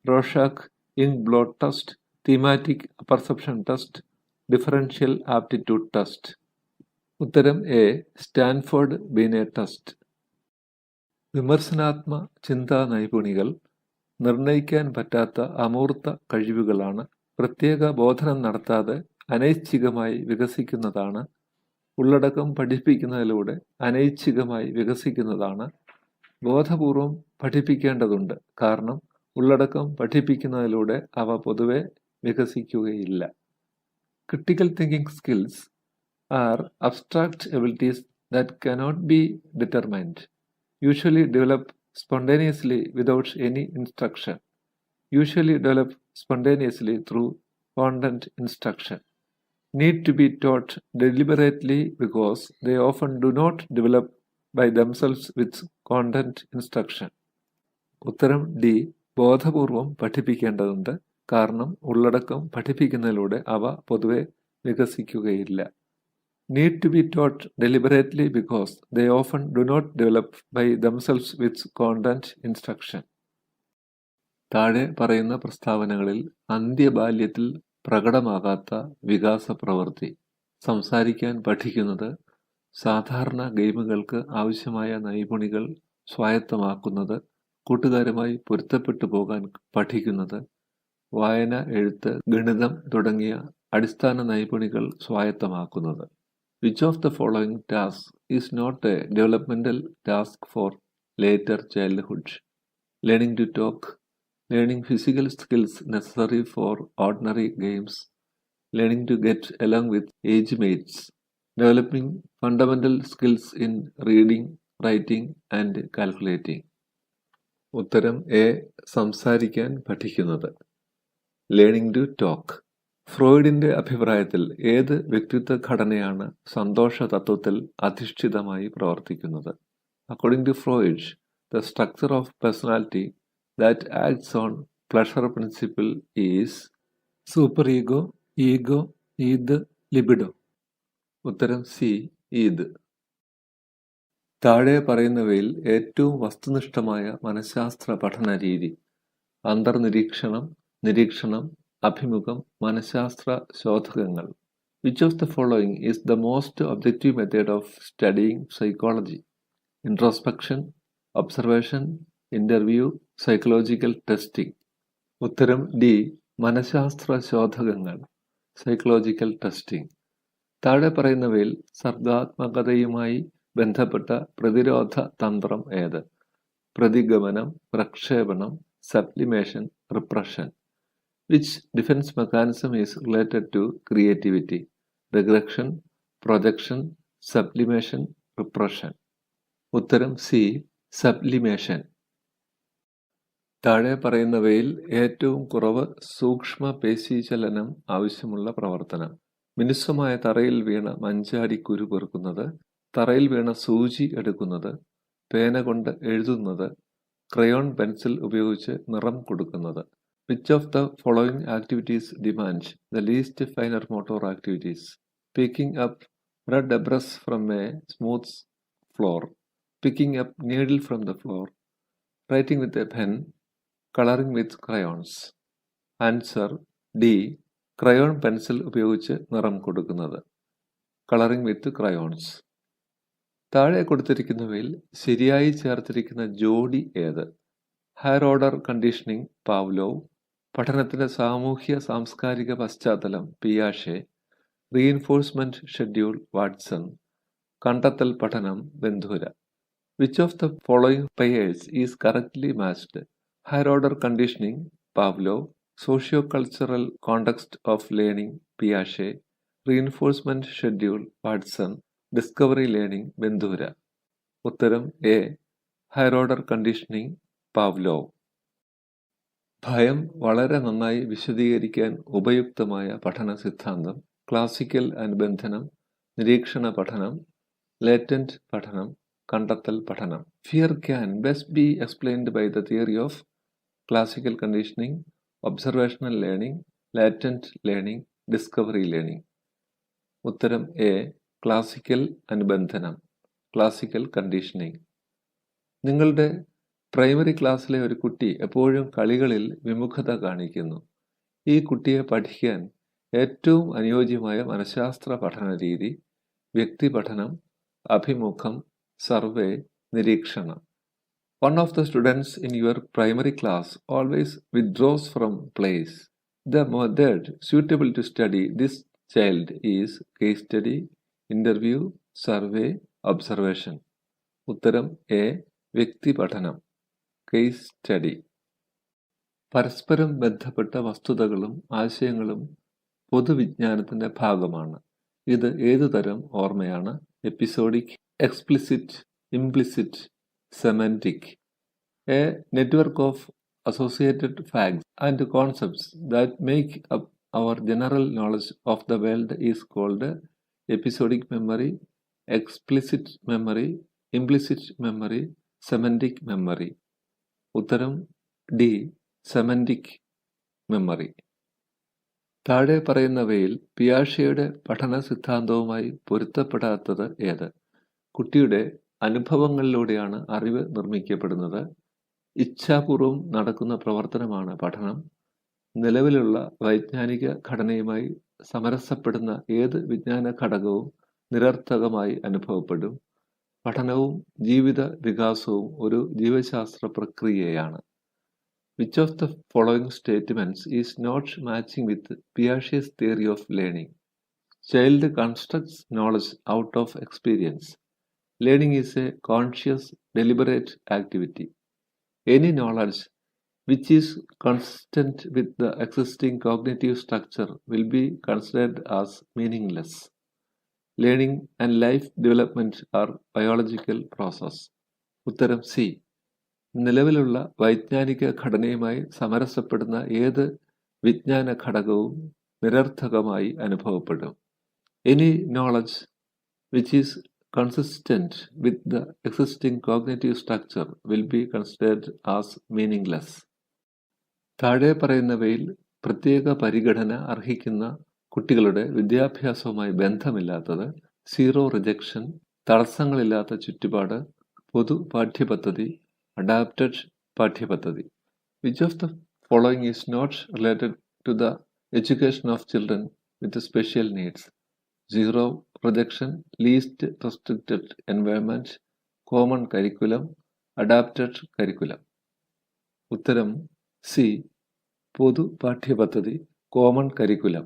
Rorschach ink blot test, thematic perception test, differential aptitude test. ഉത്തരം എ, സ്റ്റാൻഫോർഡ് ബിനെറ്റ് ടെസ്റ്റ്. വിമർശനാത്മക ചിന്താ നൈപുണികൾ നിർണയിക്കാൻ പറ്റാത്ത അമൂർത്ത കഴിവുകളാണ്. പ്രത്യേക ബോധനം നടത്താതെ അനൈച്ഛികമായി വികസിക്കുന്നതാണ്. ഉള്ളടക്കം പഠിപ്പിക്കുന്നതിലൂടെ അനൈച്ഛികമായി വികസിക്കുന്നതാണ്. ബോധപൂർവം പഠിപ്പിക്കേണ്ടതുണ്ട്, കാരണം ഉള്ളടക്കം പഠിപ്പിക്കുന്നതിലൂടെ അവ പൊതുവെ വികസിക്കുകയില്ല. Critical thinking skills are abstract abilities that cannot be determined, usually develop spontaneously without any instruction, usually develop spontaneously through content instruction. need to be taught deliberately because they often do not develop by themselves with content instruction. ഉത്തരം D. ബോധപൂർവം പഠിപ്പിക്കേണ്ടതുണ്ട്. കാരണം ഉള്ളടക്കം പഠിപ്പിക്കുന്നതിലൂടെ അവ പൊതുവെ വികസിക്കുകയില്ല. Need to be taught deliberately because they often do not develop by themselves with content instruction. താഴെ പറയുന്ന പ്രസ്താവനകളിൽ അന്ത്യബാല്യത്തിൽ പ്രകടമാകാത്ത വികാസ പ്രവൃത്തി. സംസാരിക്കാൻ പഠിക്കുന്നത്, സാധാരണ ഗെയിമുകൾക്ക് ആവശ്യമായ നൈപുണികൾ സ്വായത്തമാക്കുന്നത്, കൂട്ടുകാരുമായി പൊരുത്തപ്പെട്ടു പോകാൻ പഠിക്കുന്നത്, വായന, എഴുത്ത്, ഗണിതം തുടങ്ങിയ അടിസ്ഥാന നൈപുണികൾ സ്വായത്തമാക്കുന്നത്. Which of the following tasks is not a developmental task for later childhood? Learning to talk, learning physical skills necessary for ordinary games, learning to get along with age mates, developing fundamental skills in reading, writing and calculating. ഉത്തരം A. സംസാരിക്കാൻ പഠിക്കുന്നത്. Learning to talk. ഫ്രോയിഡിന്റെ അഭിപ്രായത്തിൽ ഏത് വ്യക്തിത്വ ഘടനയാണ് സന്തോഷ തത്വത്തിൽ അധിഷ്ഠിതമായി പ്രവർത്തിക്കുന്നത്? According to Freud, the structure of personality that acts on pleasure principle is super ego, ego, id, libido. ഉത്തരം സി. ഈദ്. താഴെ പറയുന്നവയിൽ ഏറ്റവും വസ്തുനിഷ്ഠമായ മനഃശാസ്ത്ര പഠന രീതി. അന്തർനിരീക്ഷണം, നിരീക്ഷണം, അഭിമുഖം, മനഃശാസ്ത്ര ശോധകങ്ങൾ. Which of the following is the most objective method of studying psychology? Introspection, observation, interview, psychological testing. ഉത്തരം ഡി. മനഃശാസ്ത്ര ശോധകങ്ങൾ, സൈക്കോളജിക്കൽ ടെസ്റ്റിംഗ്. താഴെ പറയുന്നവയിൽ സർഗാത്മകതയുമായി ബന്ധപ്പെട്ട പ്രതിരോധ തന്ത്രം ഏത്? പ്രതിഗമനം, പ്രക്ഷേപണം, sublimation, repression. Which defense mechanism is related to creativity? Regression, projection, sublimation, repression. ഉത്തരം സി. സബ്ലിമേഷൻ. താഴെ പറയുന്നവയിൽ ഏറ്റവും കുറവ് സൂക്ഷ്മ പേശീചലനം ആവശ്യമുള്ള പ്രവർത്തനം. മിനുസമായ തറയിൽ വീണ മഞ്ചാടി കുരു പെറുക്കുന്നത്, തറയിൽ വീണ സൂചി എടുക്കുന്നത്, പേന കൊണ്ട് എഴുതുന്നത്, ക്രയോൺ പെൻസിൽ ഉപയോഗിച്ച് നിറം കൊടുക്കുന്നത്. Which of the following activities demand the least finer motor activities? Picking up red debris from a smooth floor, picking up needle from the floor, writing with a pen, coloring with crayons. Answer D. Crayon pencil ഉപയോഗിച്ച് നിറം കൊടുക്കുന്നത്, colouring വിത്ത് crayons. താഴെ കൊടുത്തിരിക്കുന്നവയിൽ ശരിയായി ചേർത്തിരിക്കുന്ന ജോഡി ഏത്? Higher order conditioning Pavlov, പഠനത്തിന്റെ സാമൂഹ്യ സാംസ്കാരിക പശ്ചാത്തലം പിയാഷെ, റീഇൻഫോഴ്സ്മെന്റ് ഷെഡ്യൂൾ വാട്സൺ, കണ്ടെത്തൽ പഠനം ബന്ധുര. Which of the following pairs is correctly matched? Higher order conditioning Pavlov, socio-cultural context of learning Piaget, reinforcement schedule Watson, discovery learning Bandura. ഉത്തരം A. Higher order conditioning Pavlov. ഭയം വളരെ നന്നായി വിശദീകരിക്കാൻ ഉപയുക്തമായ പഠന സിദ്ധാന്തം classical അനുബന്ധനം, നിരീക്ഷണ പഠനം, ലേറ്റന്റ് പഠനം, കണ്ടെത്തൽ പഠനം. Fear can best be explained by the theory of classical conditioning, observational learning, latent learning, discovery learning. ഉത്തരം എ. ക്ലാസിക്കൽ അനുബന്ധനം, ക്ലാസിക്കൽ കണ്ടീഷനിങ്. നിങ്ങളുടെ പ്രൈമറി ക്ലാസ്സിലെ ഒരു കുട്ടി എപ്പോഴും കളികളിൽ വിമുഖത കാണിക്കുന്നു. ഈ കുട്ടിയെ പഠിക്കാൻ ഏറ്റവും അനുയോജ്യമായ മനഃശാസ്ത്ര പഠന രീതി വ്യക്തിപഠനം, അഭിമുഖം, സർവേ, നിരീക്ഷണം. One of the students in your primary class always withdraws from plays. The method suitable to study this child is case study, interview, survey, observation. ഉത്തരം എ. വ്യക്തിപഠനം, കേസ് സ്റ്റഡി. പരസ്പരം ബന്ധപ്പെട്ട വസ്തുതകളും ആശയങ്ങളും പൊതുവിജ്ഞാനത്തിന്റെ ഭാഗമാണ്. ഇത് ഏതുതരം ഓർമ്മയാണ്? Episodic, explicit, implicit, semantic. A network of associated facts and concepts that make up our general knowledge of the world is called episodic memory, explicit memory, implicit memory, semantic memory. ഉത്തരം ഡി, സെമന്റിക് മെമ്മറി. താഴെ പറയുന്നവയിൽ പിയാഷെയുടെ പഠന സിദ്ധാന്തവുമായി പൊരുത്തപ്പെടാത്തത് ഏത്? കുട്ടിയുടെ അനുഭവങ്ങളിലൂടെയാണ് അറിവ് നിർമ്മിക്കപ്പെടുന്നത്. ഇച്ഛാപൂർവം നടക്കുന്ന പ്രവർത്തനമാണ് പഠനം. നിലവിലുള്ള വൈജ്ഞാനിക ഘടനയുമായി സമരസപ്പെടുന്ന ഏത് വിജ്ഞാന ഘടകവും നിരർത്ഥകമായി അനുഭവപ്പെടും. പഠനവും ജീവിത വികാസവും ഒരു ജീവശാസ്ത്ര പ്രക്രിയയാണ്. Which of the following statements is not matching with Piaget's theory of learning? Child constructs knowledge out of experience. Learning is a conscious, deliberate activity. Any knowledge which is consistent with the existing cognitive structure will be considered as meaningless. Learning and life development are biological process. ഉത്തരം C. നിലവിലുള്ള വൈജ്ഞാനിക ഘടനയുമായി സമരസപ്പെടുന്ന ഏത് വിജ്ഞാന ഘടകവും നിരർത്ഥകമായി അനുഭവപ്പെടും. Any knowledge which is consistent with the existing cognitive structure will be considered as meaningless. താഴെ പറയുന്നവയിൽ പ്രത്യേക പരിഗണന അർഹിക്കുന്ന കുട്ടികളുടെ വിദ്യാഭ്യാസവുമായി ബന്ധമില്ലാത്തത് സീറോ റിജക്ഷൻ, തടസ്സങ്ങളില്ലാത്ത ചുറ്റുപാട്, പൊതു പാഠ്യപദ്ധതി, അഡാപ്റ്റഡ് പാഠ്യപദ്ധതി. Which of the following is not related to the education of children with special needs? Zero rejection, least restricted environment, common curriculum, adapted curriculum. ഉത്തരം സി, പൊതു പാഠ്യപദ്ധതി, കോമൺ കരിക്കുലം.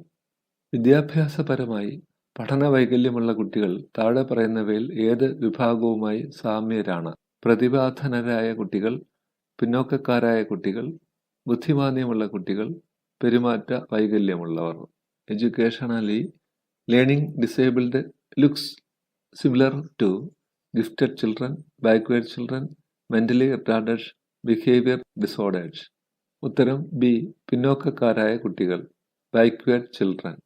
വിദ്യാഭ്യാസപരമായി പഠന വൈകല്യമുള്ള കുട്ടികൾ താഴെ പറയുന്നവയിൽ ഏത് വിഭാഗവുമായി സാമ്യരാണ്? പ്രതിഭാധനരായ കുട്ടികൾ, പിന്നോക്കക്കാരായ കുട്ടികൾ, ബുദ്ധിമാന്ദ്യമുള്ള കുട്ടികൾ, പെരുമാറ്റ വൈകല്യമുള്ളവർ. Educationally, learning disabled looks similar to gifted children, backward children, mentally retarded, behaviour disorders. ഉത്തരം ബി, പിന്നോക്കക്കാരായ കുട്ടികൾ, ബാക്ക്വേർഡ് ചിൽഡ്രൻ.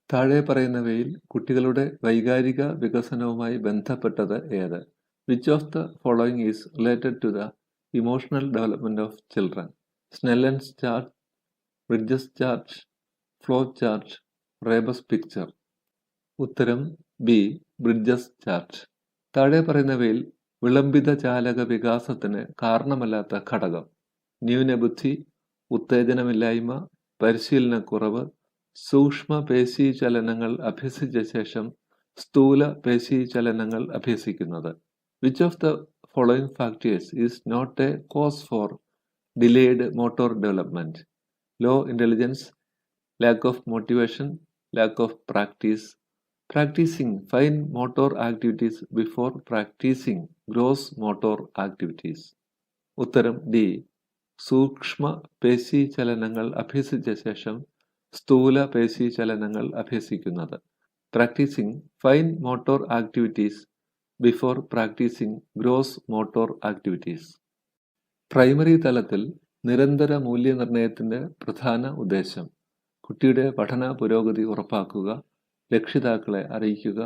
താഴെ പറയുന്നവയിൽ കുട്ടികളുടെ വൈകാരിക വികസനവുമായി ബന്ധപ്പെട്ടത് ഏത്? Which of the following is related to the emotional development of children? Snellen's chart, Bridges chart, flow chart, Rebus picture. ഉത്തരം ബി, ബ്രിഡ്ജസ് ചാർട്ട്. താഴെ പറയുന്നവയിൽ വിളംബിത ചാലക വികാസത്തിന് കാരണമല്ലാത്ത ഘടകം: ന്യൂനബുദ്ധി, ഉത്തേജനമില്ലായ്മ, പരിശീലനക്കുറവ്, സൂക്ഷ്മ പേശീചലനങ്ങൾ അഭ്യസിച്ച ശേഷം സ്ഥൂല പേശീചലനങ്ങൾ അഭ്യസിക്കുന്നത്. Which of the following factors is not a cause for delayed motor development? Low intelligence, lack of motivation, lack of practice. Practicing fine motor activities before practicing gross motor activities. ഉത്തരം ഡി, സൂക്ഷ്മ പേശീചലനങ്ങൾ അഭ്യസിച്ച ശേഷം സ്ഥൂല പേശീചലനങ്ങൾ അഭ്യസിക്കുന്നത്. Practising fine motor activities before practising gross motor activities. Primary തലത്തിൽ നിരന്തര മൂല്യനിർണ്ണയത്തിൻ്റെ പ്രധാന ഉദ്ദേശം കുട്ടിയുടെ പഠന പുരോഗതി ഉറപ്പാക്കുക, രക്ഷിതാക്കളെ അറിയിക്കുക,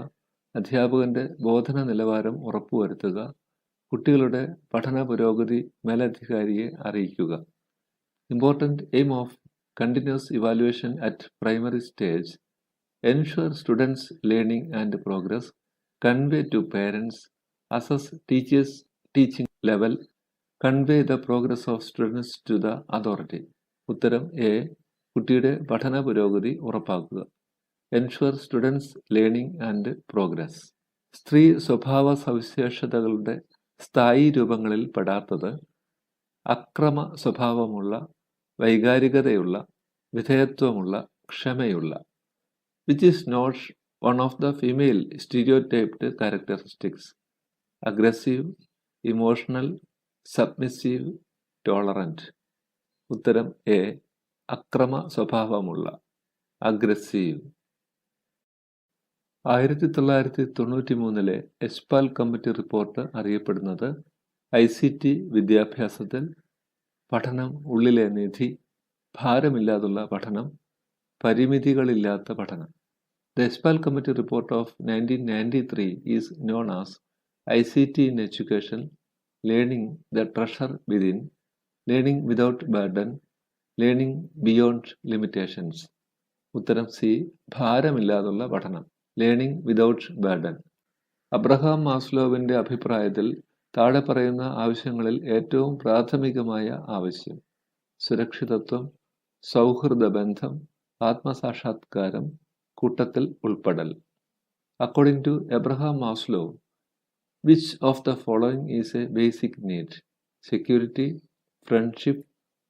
അധ്യാപകന്റെ ബോധന നിലവാരം ഉറപ്പുവരുത്തുക, കുട്ടികളുടെ പഠന പുരോഗതി മേലധികാരിയെ അറിയിക്കുക. Important aim of continuous evaluation at primary stage: ensure students' learning and progress, convey to parents, assess teachers' teaching level, convey the progress of students to the authority. ഉത്തരം എ, കുട്ടിയുടെ പഠന പുരോഗതി ഉറപ്പാക്കുക. Ensure students learning and progress. സ്ത്രീ സ്വഭാവ സവിശേഷതകളുടെ സ്ഥായി രൂപങ്ങളിൽ പെടാത്തത് അക്രമ സ്വഭാവമുള്ള, വൈകാരികതയുള്ള, വിധേയത്വമുള്ള, ക്ഷമയുള്ള. Which is not one of the female stereotyped characteristics? Aggressive, emotional, submissive, tolerant. ഉത്തരം എ, അക്രമ സ്വഭാവമുള്ള, അഗ്രസീവ്. 1993 എസ്പാൽ കമ്മിറ്റി റിപ്പോർട്ട് അറിയപ്പെടുന്നത് ICT വിദ്യാഭ്യാസത്തിൽ പഠനം ഉള്ളിലെ നിധി, ഭാരമില്ലാതുള്ള പഠനം, പരിമിതികളില്ലാത്ത പഠനം. The Espal Committee report of 1993 is known as ICT in Education, Learning the Treasure Within, Learning Without Burden, Learning Beyond Limitations. ഉത്തരം സി, ഭാരമില്ലാതുള്ള പഠനം, ലേണിംഗ് വിതൗട്ട് ബർഡൻ. അബ്രഹാം മാസ്ലോവിൻ്റെ അഭിപ്രായത്തിൽ താഴെ പറയുന്ന ആവശ്യങ്ങളിൽ ഏറ്റവും പ്രാഥമികമായ ആവശ്യം സുരക്ഷിതത്വം, സൗഹൃദ ബന്ധം, ആത്മസാക്ഷാത്കാരം, കൂട്ടത്തിൽ ഉൾപ്പെടൽ. According to Abraham Maslow, which of the following is a basic need? Security, friendship,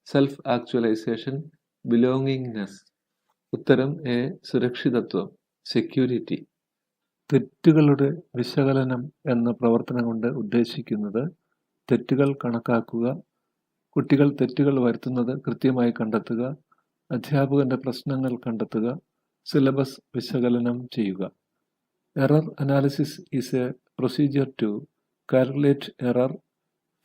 self actualisation, belongingness. ഉത്തരം എ, സുരക്ഷിതത്വം, സെക്യൂരിറ്റി. തെറ്റുകളുടെ വിശകലനം എന്ന പ്രവർത്തനം കൊണ്ട് ഉദ്ദേശിക്കുന്നത് തെറ്റുകൾ കണക്കാക്കുക, കുട്ടികൾ തെറ്റുകൾ വരുത്തുന്നത് കൃത്യമായി കണ്ടെത്തുക, അധ്യാപകന്റെ പ്രശ്നങ്ങൾ കണ്ടെത്തുക, സിലബസ് വിശകലനം ചെയ്യുക. Error analysis is a procedure to calculate error,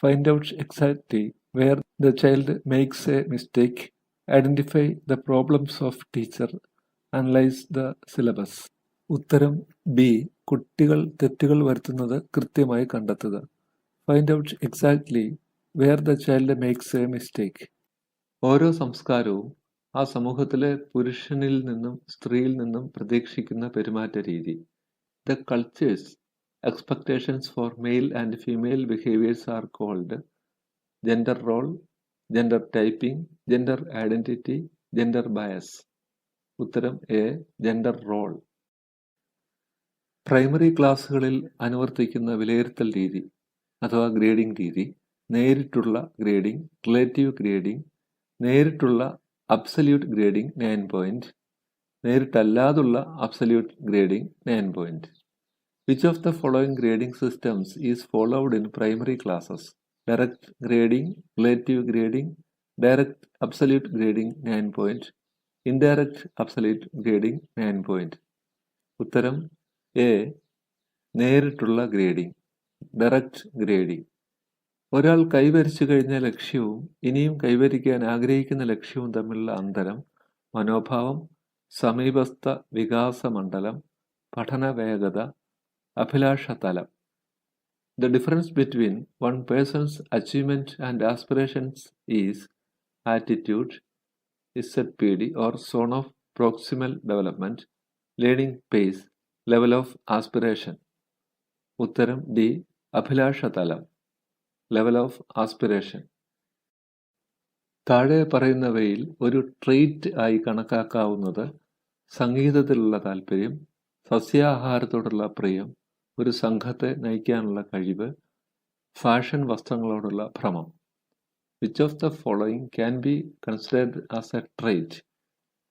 find out exactly where the child makes a mistake, identify the problems of teacher, analyse the syllabus. ഉത്തരം ബി, കുട്ടികൾ തെറ്റുകൾ വരുത്തുന്നത് കൃത്യമായി കണ്ടെത്തുക. Find out exactly where the child makes a mistake. ഓരോ സംസ്കാരവും ആ സമൂഹത്തിലെ പുരുഷനിൽ നിന്നും സ്ത്രീയിൽ നിന്നും പ്രതീക്ഷിക്കുന്ന പെരുമാറ്റ രീതി. The cultures expectations for male and female behaviours are called gender role, gender typing, gender identity, gender bias. ഉത്തരം എ, ജെൻഡർ റോൾ. പ്രൈമറി ക്ലാസ്സുകളിൽ അനുവർത്തിക്കുന്ന വിലയിരുത്തൽ രീതി അഥവാ ഗ്രേഡിംഗ് രീതി നേരിട്ടുള്ള ഗ്രേഡിംഗ്, റിലേറ്റീവ് ഗ്രേഡിംഗ്, നേരിട്ടുള്ള അബ്സല്യൂട്ട് ഗ്രേഡിംഗ് 9 പോയിന്റ്, നേരിട്ടല്ലാതുള്ള absolute grading 9 point. Which of the following grading systems is followed in primary classes? Direct grading, relative grading, direct absolute grading 9 point, indirect absolute grading 9 point. ഉത്തരം A, നേരിട്ടുള്ള grading, direct grading. ഒരാൾ കൈവരിച്ചു കഴിഞ്ഞ ലക്ഷ്യവും ഇനിയും കൈവരിക്കാൻ ആഗ്രഹിക്കുന്ന ലക്ഷ്യവും തമ്മിലുള്ള അന്തരം, മനോഭാവം, സമീപസ്ഥ വികാസ മണ്ഡലം, പഠന വേഗത, അഭിലാഷ തലം. The difference between one person's achievement and aspirations is attitude, ZPD or zone of proximal development, learning pace, level of aspiration. ഉത്തരം ഡി, അഭിലാഷ തലം, ലെവൽ ഓഫ് ആസ്പിറേഷൻ. താഴെ പറയുന്നവയിൽ ഒരു ട്രെയ്റ്റ് ആയി കണക്കാക്കാവുന്നത് സംഗീതത്തിലുള്ള താല്പര്യം, സസ്യാഹാരത്തോടുള്ള പ്രിയം, ഒരു സംഘത്തെ നയിക്കാനുള്ള കഴിവ്, ഫാഷൻ വസ്ത്രങ്ങളോടുള്ള ഭ്രമം. Which of the following can be considered as a trait?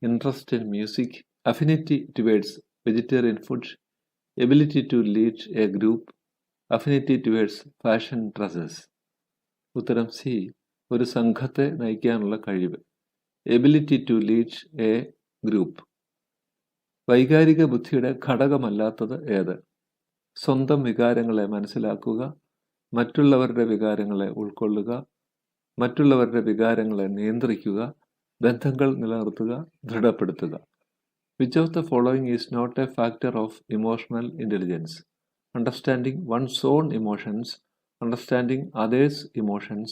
Interest in music, affinity towards vegetarian food, ability to lead a group, affinity towards fashion dresses. ഉത്തരം സി, ഒരു സംഘത്തെ നയിക്കാനുള്ള കഴിവ്, ability to lead a group. വൈകാരിക ബുദ്ധിയുടെ ഘടകമല്ലാത്തത് ഏത്? സ്വന്തം വികാരങ്ങളെ മനസ്സിലാക്കുക, മറ്റുള്ളവരുടെ വികാരങ്ങളെ ഉൾക്കൊള്ളുക, മറ്റുള്ളവരുടെ വികാരങ്ങളെ നിയന്ത്രിക്കുക, ബന്ധങ്ങൾ നിലനിർത്തുക, ദൃഢപ്പെടുത്തുക. Which of the following is not a factor of emotional intelligence? Understanding one's own emotions, understanding others' emotions,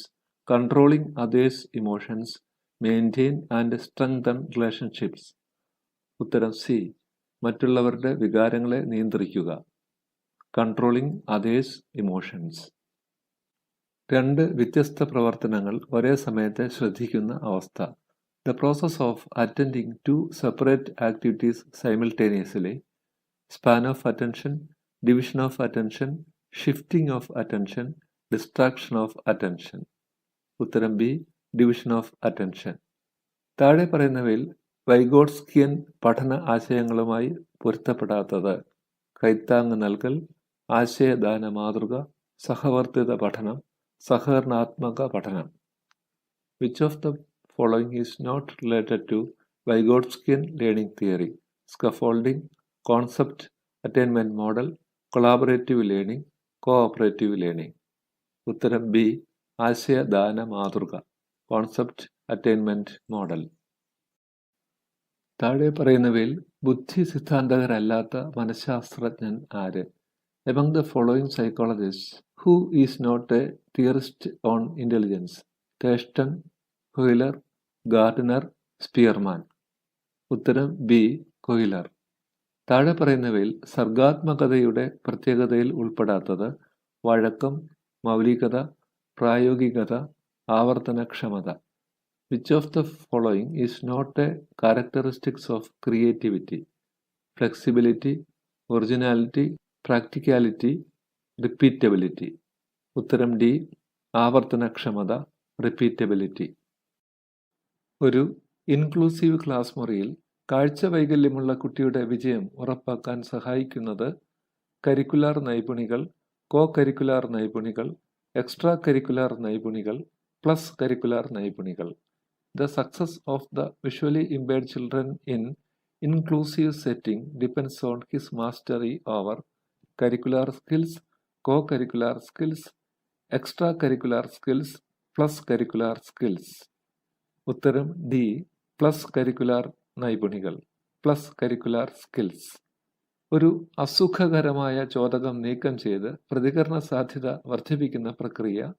controlling others' emotions, maintain and strengthen relationships. ഉത്തരം സി, മറ്റുള്ളവരുടെ വികാരങ്ങളെ നിയന്ത്രിക്കുക, കൺട്രോളിംഗ് അതേഴ്സ് ഇമോഷൻസ്. രണ്ട് വ്യത്യസ്ത പ്രവർത്തനങ്ങൾ ഒരേ സമയത്ത് ശ്രദ്ധിക്കുന്ന അവസ്ഥ. The process of attending two separate activities simultaneously, span of attention, division of attention, shifting of attention, distraction of attention. ഉത്തരം ബി, ഡിവിഷൻ ഓഫ് അറ്റൻഷൻ. താഴെ പറയുന്നവയിൽ വൈഗോട്സ്കിയൻ പഠന ആശയങ്ങളുമായി പൊരുത്തപ്പെടാത്തത്? കൈത്താങ് നൽകൽ, ആശയദാന മാതൃക, സഹവർത്തിത പഠനം, സഹകരണാത്മക പഠനം. Which of the following is not related to Vygotskian learning theory? Scaffolding, concept attainment model, collaborative learning, cooperative learning. ഉത്തരം B, ആശയദാന മാതൃക, കോൺസെപ്റ്റ് അറ്റൈൻമെന്റ് മോഡൽ. താഴെ പറയുന്നവയിൽ ബുദ്ധി സിദ്ധാന്തകരല്ലാത്ത മനഃശാസ്ത്രജ്ഞൻ ആര്? Among the following psychologists, who is not a theorist on intelligence? Thurston, Koehler, Gardner, Spearman. ഉത്തരം B. Kohler. താഴെ പറയുന്നവയിൽ സർഗാത്മകതയുടെ പ്രത്യേകതയിൽ ഉൾപ്പെടാത്തത് വഴക്കം, മൗലികത, പ്രായോഗികത, ആവർത്തനക്ഷമത. Which of the following is not a characteristics of creativity? Flexibility, originality, practicality, repeatability. ഉത്തരം D. ആവർത്തനക്ഷമത, repeatability. ഒരു inclusive class മുറിയിൽ കാഴ്ച വൈകല്യമുള്ള കുട്ടിയുടെ വിജയം ഉറപ്പാക്കാൻ സഹായിക്കുന്നത് കരിക്കുലാർ നൈപുണികൾ, കോ കരിക്കുലാർ നൈപുണികൾ, എക്സ്ട്രാ കരിക്കുലാർ നൈപുണികൾ, പ്ലസ് കരിക്കുലാർ നൈപുണികൾ. The success of the visually impaired children in inclusive setting depends on his mastery over curricular skills, co-curricular skills, extracurricular skills, plus curricular skills. ഉത്തരം D. Plus curricular നൈപുണികൾ, plus curricular skills. ഒരു അസുഖകരമായ ചോദകം നീക്കം ചെയ്ത് പ്രതികരണ സാധ്യത വർദ്ധിപ്പിക്കുന്ന പ്രക്രിയ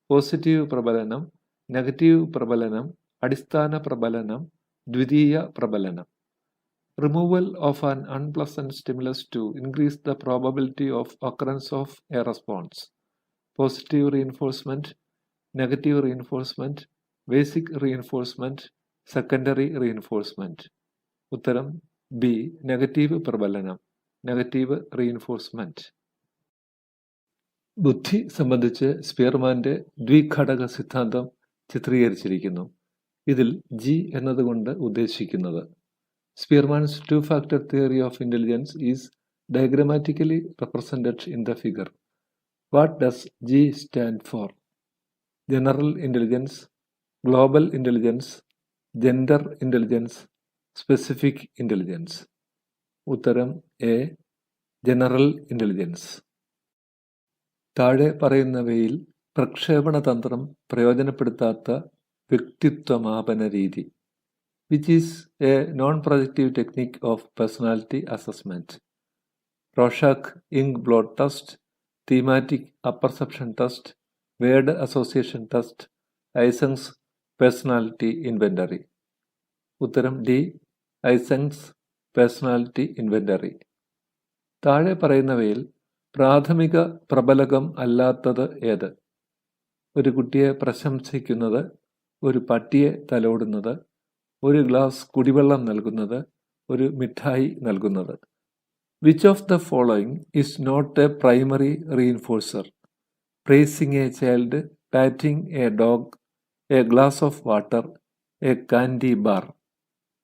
പോസിറ്റീവ് പ്രബലനം, നെഗറ്റീവ് പ്രബലനം, അടിസ്ഥാന പ്രബലനം, ദ്വിതീയ പ്രബലനം. Removal of an unpleasant stimulus to increase the probability of occurrence of a response. Positive reinforcement, negative reinforcement, basic reinforcement, secondary reinforcement. ഉത്തരം ബി. നെഗറ്റീവ് പ്രബലനം, നെഗറ്റീവ് റീഇൻഫോഴ്സ്മെന്റ്. ബുദ്ധി സംബന്ധിച്ച് സ്പിയർമാന്റെ ദ്വിഘടക സിദ്ധാന്തം ചിത്രീകരിച്ചിരിക്കുന്നു. ഇതിൽ ജി എന്നതുകൊണ്ട് ഉദ്ദേശിക്കുന്നത് Spearman's two-factor theory of intelligence is diagrammatically represented in the figure. What does G stand for? General intelligence, global intelligence, gender intelligence, specific intelligence. ഉത്തരം എ. General intelligence. താഴെ പറയുന്നവയിൽ പ്രക്ഷേപണ തന്ത്രം പ്രയോജനപ്പെടുത്താത്ത വ്യക്തിത്വമാപന രീതി. Which is a non-projective technique of personality assessment? Rorschach ink blot test, thematic apperception test, word association test, Eysenck's personality inventory. ഉത്തരം D. Eysenck's personality inventory. താഴെ പറയുന്നവയിൽ പ്രാഥമിക പ്രബലകം അല്ലാത്തത് ഏത്? ഒരു കുട്ടിയെ പ്രശംസിക്കുന്നത്, ഒരു പട്ടിയെ തലോടുന്നത്, ഒരു ഗ്ലാസ് കുടിവെള്ളം നൽകുന്നത്, ഒരു മിഠായി നൽകുന്നത്. Which of the following is not a primary reinforcer? Praising a child, patting a dog, a glass of water, a candy bar.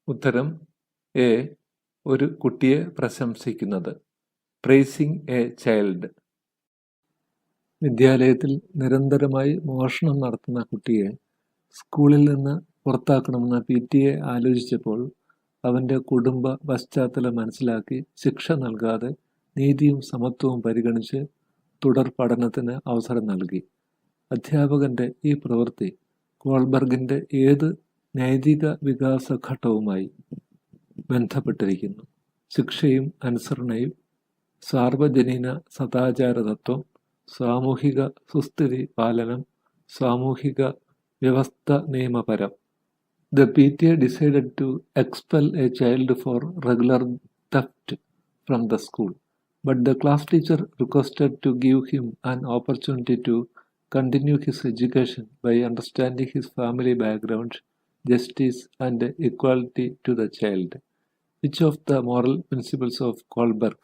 ഉത്തരം എ. ഒരു കുട്ടിയെ പ്രശംസിക്കുന്നത്, പ്രേസിംഗ് എ ചൈൽഡ്. വിദ്യാലയത്തിൽ നിരന്തരമായി മോഷണം നടത്തുന്ന കുട്ടിയെ സ്കൂളിൽ നിന്ന് പുറത്താക്കണമെന്ന് PTA ആലോചിച്ചപ്പോൾ അവൻ്റെ കുടുംബ പശ്ചാത്തലം മനസ്സിലാക്കി ശിക്ഷ നൽകാതെ നീതിയും സമത്വവും പരിഗണിച്ച് തുടർ പഠനത്തിന് അവസരം നൽകി. അധ്യാപകന്റെ ഈ പ്രവൃത്തി കോൾബർഗിന്റെ ഏത് നൈതിക വികാസ ഘട്ടവുമായി ബന്ധപ്പെട്ടിരിക്കുന്നു? ശിക്ഷയും അനുസരണയും, സാർവജനീന സദാചാര തത്വം, സാമൂഹിക സുസ്ഥിതി പാലനം, സാമൂഹിക വ്യവസ്ഥ നിയമപരം. The PTA decided to expel a child for regular theft from the school, but the class teacher requested to give him an opportunity to continue his education by understanding his family background, justice, and equality to the child. Which of the moral principles of Kohlberg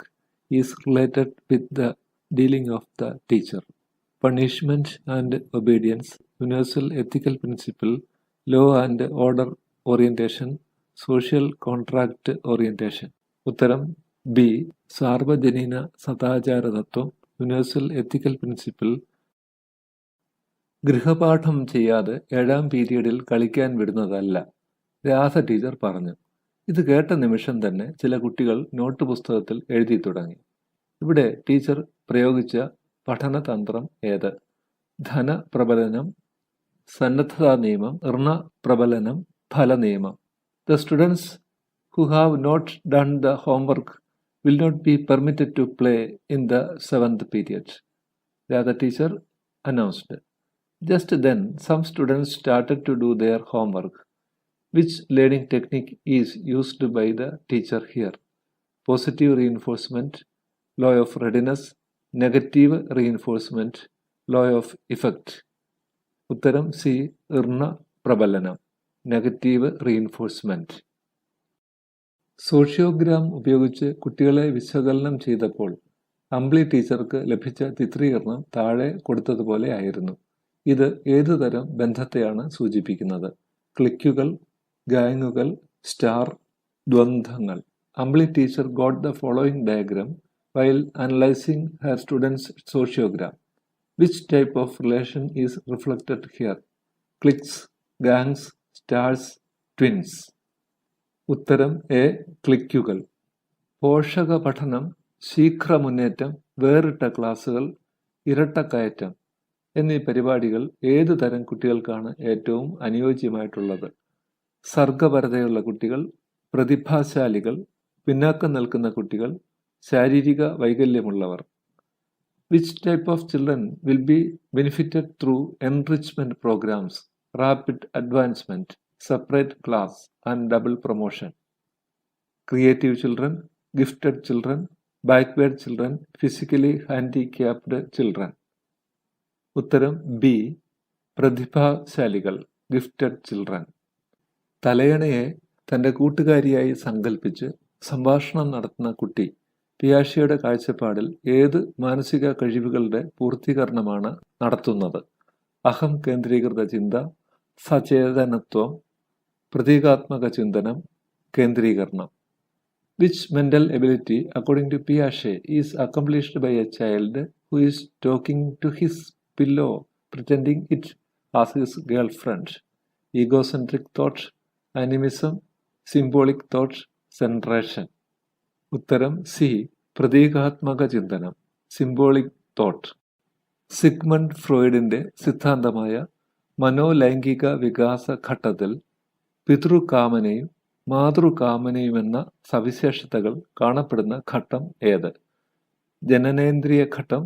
is related with the dealing of the teacher? Punishment and obedience, universal ethical principle, law and order orientation, social contract orientation. ഉത്തരം B. സാർവജനീന സദാചാര തത്വം, universal എത്തിക്കൽ principle. ഗൃഹപാഠം ചെയ്യാതെ 7ാം പീരീഡിൽ കളിക്കാൻ വിടുന്നതല്ല, Radha teacher പറഞ്ഞു. ഇത് കേട്ട നിമിഷം തന്നെ ചില കുട്ടികൾ നോട്ട് പുസ്തകത്തിൽ എഴുതി തുടങ്ങി. ഇവിടെ ടീച്ചർ പ്രയോഗിച്ച പഠനതന്ത്രം ഏത്? ധനപ്രബലനം, സന്നദ്ധതാ നിയമം, ഋണ പ്രബലനം, ഫല നിയമം. The students who have not done the homework will not be permitted to play in the 7th period, the teacher announced. Just then, some students started to do their homework. Which learning technique is used by the teacher here? Positive reinforcement, law of readiness, negative reinforcement, law of effect. ഉത്തരം C, ഇർണ പ്രബലനം, negative reinforcement. Sociogram ഉപയോഗിച്ച് കുട്ടികളെ വിശകലനം ചെയ്തപ്പോൾ അമ്പിളി ടീച്ചർക്ക് ലഭിച്ച ചിത്രീകരണം താഴെ കൊടുത്തതുപോലെ ആയിരുന്നു. ഇത് ഏതുതരം ബന്ധത്തെയാണ് സൂചിപ്പിക്കുന്നത്? ക്ലിക്കുകൾ, ഗാങ്ങുകൾ, സ്റ്റാർ, ദ്വന്ദ്ങ്ങൾ. Ambili teacher got the following diagram while analyzing her students' sociogram. Which type of relation is reflected here? Cliques, gangs, stars, twins. ഉത്തരം എ, ക്ലിക്കുകൾ. പോഷക പഠനം, ശീഘ്ര മുന്നേറ്റം, വേറിട്ട ക്ലാസുകൾ, ഇരട്ടക്കയറ്റം എന്നീ പരിപാടികൾ ഏതു തരം കുട്ടികൾക്കാണ് ഏറ്റവും അനുയോജ്യമായിട്ടുള്ളത്? സർഗപരതയുള്ള കുട്ടികൾ, പ്രതിഭാശാലികൾ, പിന്നാക്കം നിൽക്കുന്ന കുട്ടികൾ, ശാരീരിക വൈകല്യമുള്ളവർ. Which type of children will be benefited through enrichment programs, rapid advancement, separate class and double promotion? Creative children, gifted children, backward children, physically handicapped children. ഉത്തരം ബി, പ്രതിഭാശാലികൾ, ഗിഫ്റ്റഡ് ചിൽഡ്രൻ. തലയണയെ തൻ്റെ കൂട്ടുകാരിയായി സങ്കല്പിച്ച് സംഭാഷണം നടത്തുന്ന കുട്ടി പിയാഷെയുടെ കാഴ്ചപ്പാടിൽ ഏത് മാനസിക കഴിവുകളുടെ പൂർത്തീകരണമാണ് നടത്തുന്നത്? അഹം കേന്ദ്രീകൃത ചിന്ത, സചേതനത്വം, പ്രതീകാത്മക ചിന്തനം, കേന്ദ്രീകരണം. Which mental ability, according to Piaget, is accomplished by a child who is talking to his pillow, pretending it as his girlfriend? Egocentric thought, animism, symbolic thought, centration. ഉത്തരം സി, പ്രതീകാത്മക ചിന്തനം, സിംബോളിക് തോട്ട്. സിഗ്മണ്ട് ഫ്രോയിഡിന്റെ സിദ്ധാന്തമായ മനോലൈംഗിക വികാസ ഘട്ടത്തിൽ പിതൃകാമനയും മാതൃകാമനയുമെന്ന സവിശേഷതകൾ കാണപ്പെടുന്ന ഘട്ടം ഏത്? ജനനേന്ദ്രിയ ഘട്ടം,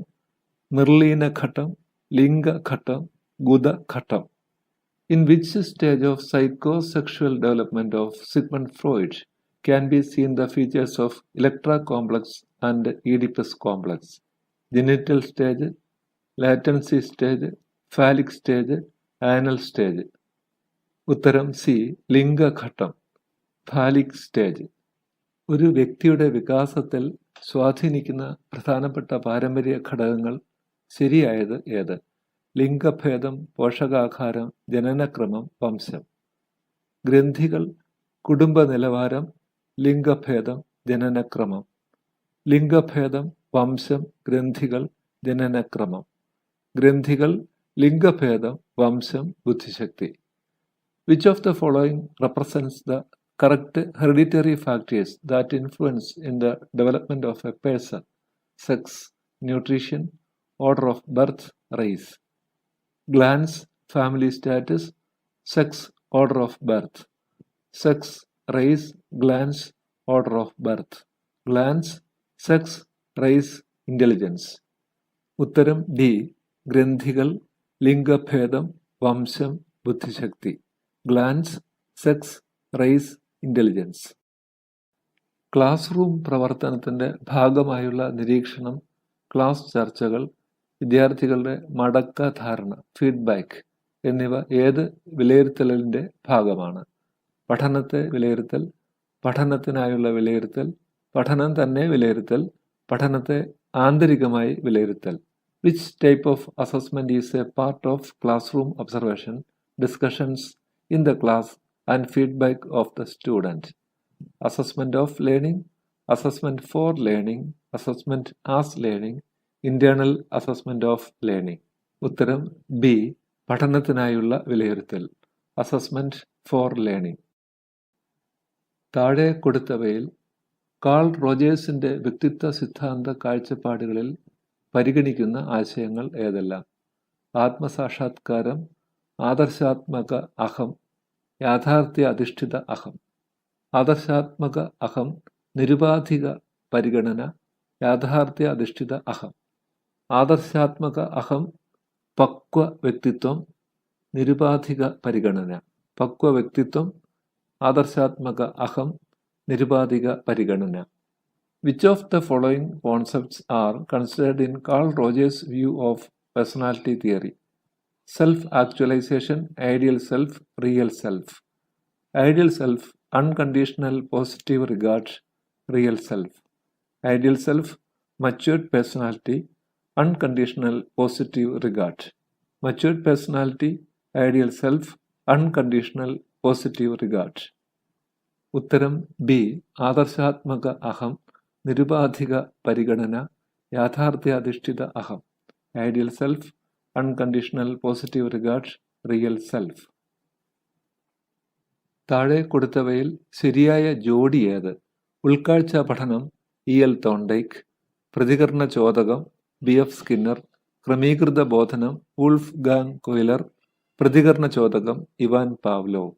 നിർലീന ഘട്ടം, ലിംഗഘട്ടം, ഗുദഘട്ടം. In which stage of psychosexual development of Sigmund Freud can be seen the features of Electra complex and Oedipus complex? Genital stage, latency stage, phallic stage, anal stage. ഉത്തരം C, ലിംഗഘട്ടം, phallic stage. ഒരു വ്യക്തിയുടെ വികാസത്തിൽ സ്വാധീനിക്കുന്ന പ്രധാനപ്പെട്ട പാരമ്പര്യ ഘടകങ്ങൾ ശരിയായത് ഏത്? ലിംഗഭേദം, പോഷകാഹാരം, ജനനക്രമം, വംശം. ഗ്രന്ഥികൾ, കുടുംബ നിലവാരം, ലിംഗഭേദം, ജനനക്രമം. ലിംഗഭേദം, വംശം, ഗ്രന്ഥികൾ, ജനനക്രമം. ഗ്രന്ഥികൾ, ലിംഗഭേദം, വംശം, ബുദ്ധിശക്തി. Which of the following represents the correct hereditary factors that influence in the development of a person? Sex, nutrition, order of birth, race. Glands, family status, sex, order of birth. Sex, race, glands, order of birth. Glands, sex, race, intelligence. ഉത്തരം D, ഗ്രന്ഥികൾ, ലിംഗഭേദം, വംശം, ബുദ്ധിശക്തി. Glands, sex, race, intelligence. Classroom പ്രവർത്തനത്തിൻ്റെ ഭാഗമായുള്ള നിരീക്ഷണം, class ചർച്ചകൾ, വിദ്യാർത്ഥികളുടെ മടക്ക ധാരണ, ഫീഡ്ബാക്ക് എന്നിവ ഏത് വിലയിരുത്തലിൻ്റെ ഭാഗമാണ്? പഠനത്തെ വിലയിരുത്തൽ, പഠനത്തിനായുള്ള വിലയിരുത്തൽ, പഠനം തന്നെ വിലയിരുത്തൽ, പഠനത്തെ ആന്തരികമായി വിലയിരുത്തൽ. Which type of assessment is a part of classroom observation, discussions in the class and feedback of the student? Assessment of learning, assessment for learning, assessment as learning, internal assessment of learning. ഉത്തരം B, പഠനത്തിനായുള്ള വിലയിരുത്തൽ, assessment for learning. താഴെ കൊടുത്തവയിൽ call റോജേഴ്സിന്റെ വ്യക്തിത്വ സിദ്ധാന്ത കാഴ്ചപ്പാടുകളിൽ പരിഗണിക്കുന്ന ആശയങ്ങൾ ഏതെല്ലാം? ആത്മസാക്ഷാത്കാരം, ആദർശാത്മക അഹം, യാഥാർത്ഥ്യ അധിഷ്ഠിത അഹം. ആദർശാത്മക അഹം, നിരുപാധിക പരിഗണന, യാഥാർത്ഥ്യ അധിഷ്ഠിത അഹം. ആദർശാത്മക അഹം പക്വ വ്യക്തിത്വം, നിരുപാധിക പരിഗണന. പക്വ വ്യക്തിത്വം, ആദർശാത്മക അഹം, നിരുപാധിക പരിഗണന. Which of the following concepts are considered in Carl Rogers' view of personality theory? Self-actualization, ideal self, real self. Ideal self, unconditional positive regard, real self. Ideal self, matured personality, unconditional positive regard. Matured personality, ideal self, unconditional positive regard. ഉത്തരം B. ആദർശാത്മക അഹം, നിരുപാധിക പരിഗണന, യാഥാർത്ഥ്യാധിഷ്ഠിത അഹം. Ideal self, unconditional positive regard, real self. താഴെ കൊടുത്തവയിൽ ശരിയായ ജോഡി ഏത്? ഉൾക്കാഴ്ച പഠനം ഇ.എൽ. തോണ്ടൈക്ക്, പ്രതികരണ ചോദകം ബി.എഫ്. സ്കിന്നർ, ക്രമീകൃത ബോധനം വൂൾഫ് ഗാങ് കൊയ്ലർ, പ്രതികരണ ചോദകം Ivan Pavlov.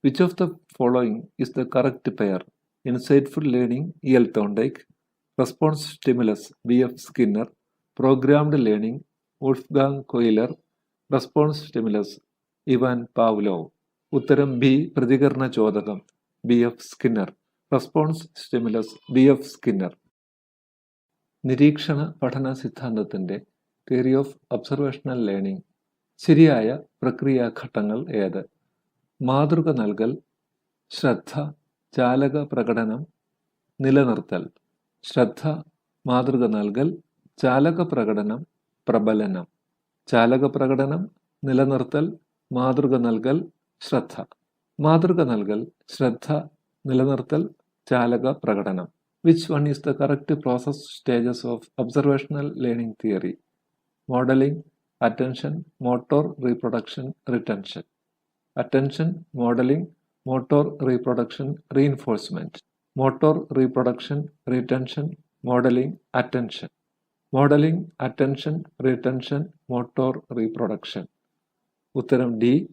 Which of the following is the correct pair? Insightful learning E.L. Thorndike, response stimulus B.F. Skinner, programmed learning Wolfgang Koehler, response stimulus Ivan Pavlov. ഉത്തരം B. പ്രതികരണ ചോദകം B.F. Skinner, response stimulus B.F. Skinner. നിരീക്ഷണ പഠന സിദ്ധാന്തത്തിന്റെ theory of observational learning ശരിയായ പ്രക്രിയാഘട്ടങ്ങൾ ഏത്? മാതൃക നൽകൽ, ശ്രദ്ധ, ചാലക പ്രകടനം, നിലനിർത്തൽ. ശ്രദ്ധ, മാതൃക നൽകൽ, ചാലക പ്രകടനം, പ്രബലനം. ചാലക പ്രകടനം, നിലനിർത്തൽ, മാതൃക നൽകൽ, ശ്രദ്ധ. മാതൃക നൽകൽ, ശ്രദ്ധ, നിലനിർത്തൽ, ചാലക പ്രകടനം. Which one is the correct process stages of observational learning theory? Modeling, attention, motor, reproduction, retention. Attention, modeling, motor, reproduction, reinforcement. Motor, reproduction, retention, modeling, attention. Modeling, attention, retention, motor, reproduction. ഉത്തരം D.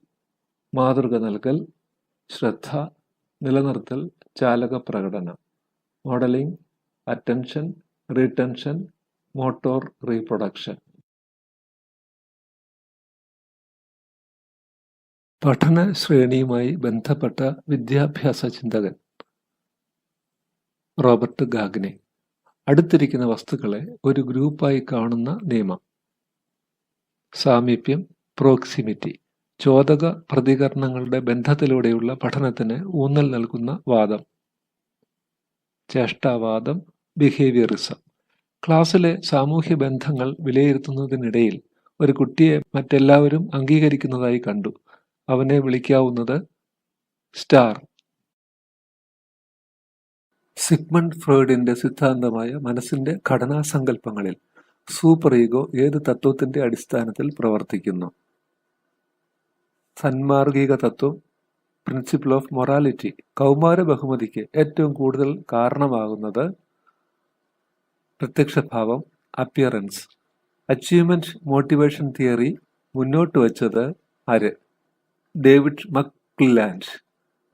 മാതൃക നൽകൽ, ശ്രദ്ധ, നിലനിർത്തൽ, ചാലക പ്രകടനം. Modelling, attention, retention, motor reproduction. പഠന ശ്രേണിയുമായി ബന്ധപ്പെട്ട വിദ്യാഭ്യാസ ചിന്തകൻ റോബർട്ട് ഗാഗ്നെ. അടുത്തിരിക്കുന്ന വസ്തുക്കളെ ഒരു ഗ്രൂപ്പായി കാണുന്ന നിയമം. സാമീപ്യം, പ്രോക്സിമിറ്റി. ചോദക പ്രതികരണങ്ങളുടെ ബന്ധത്തിലൂടെയുള്ള പഠനത്തിന് ഊന്നൽ നൽകുന്ന വാദം. ചേഷ്ടാവാദം, ബിഹേവിയറിസം. ക്ലാസ്സിലെ സാമൂഹ്യ ബന്ധങ്ങൾ വിലയിരുത്തുന്നതിനിടയിൽ ഒരു കുട്ടിയെ മറ്റെല്ലാവരും അംഗീകരിക്കുന്നതായി കണ്ടു. അവനെ വിളിക്കാവുന്നത് സ്റ്റാർ. സിഗ്മണ്ട് ഫ്രോയിഡിന്റെ സിദ്ധാന്തമായ മനസ്സിന്റെ ഘടനാസങ്കല്പങ്ങളിൽ സൂപ്പർ ഈഗോ ഏത് തത്വത്തിന്റെ അടിസ്ഥാനത്തിൽ പ്രവർത്തിക്കുന്നു? സന്മാർഗിക തത്വം, പ്രിൻസിപ്പിൾ ഓഫ് മൊറാലിറ്റി. കൗമാര ബഹുമതിക്ക് ഏറ്റവും കൂടുതൽ കാരണമാകുന്നത് പ്രത്യക്ഷഭാവം, അപ്പിയറൻസ്. അച്ചീവ്മെന്റ് മോട്ടിവേഷൻ തിയറി മുന്നോട്ട് വച്ചത് ആര്? ഡേവിഡ് മക്ക്ലാൻഡ്.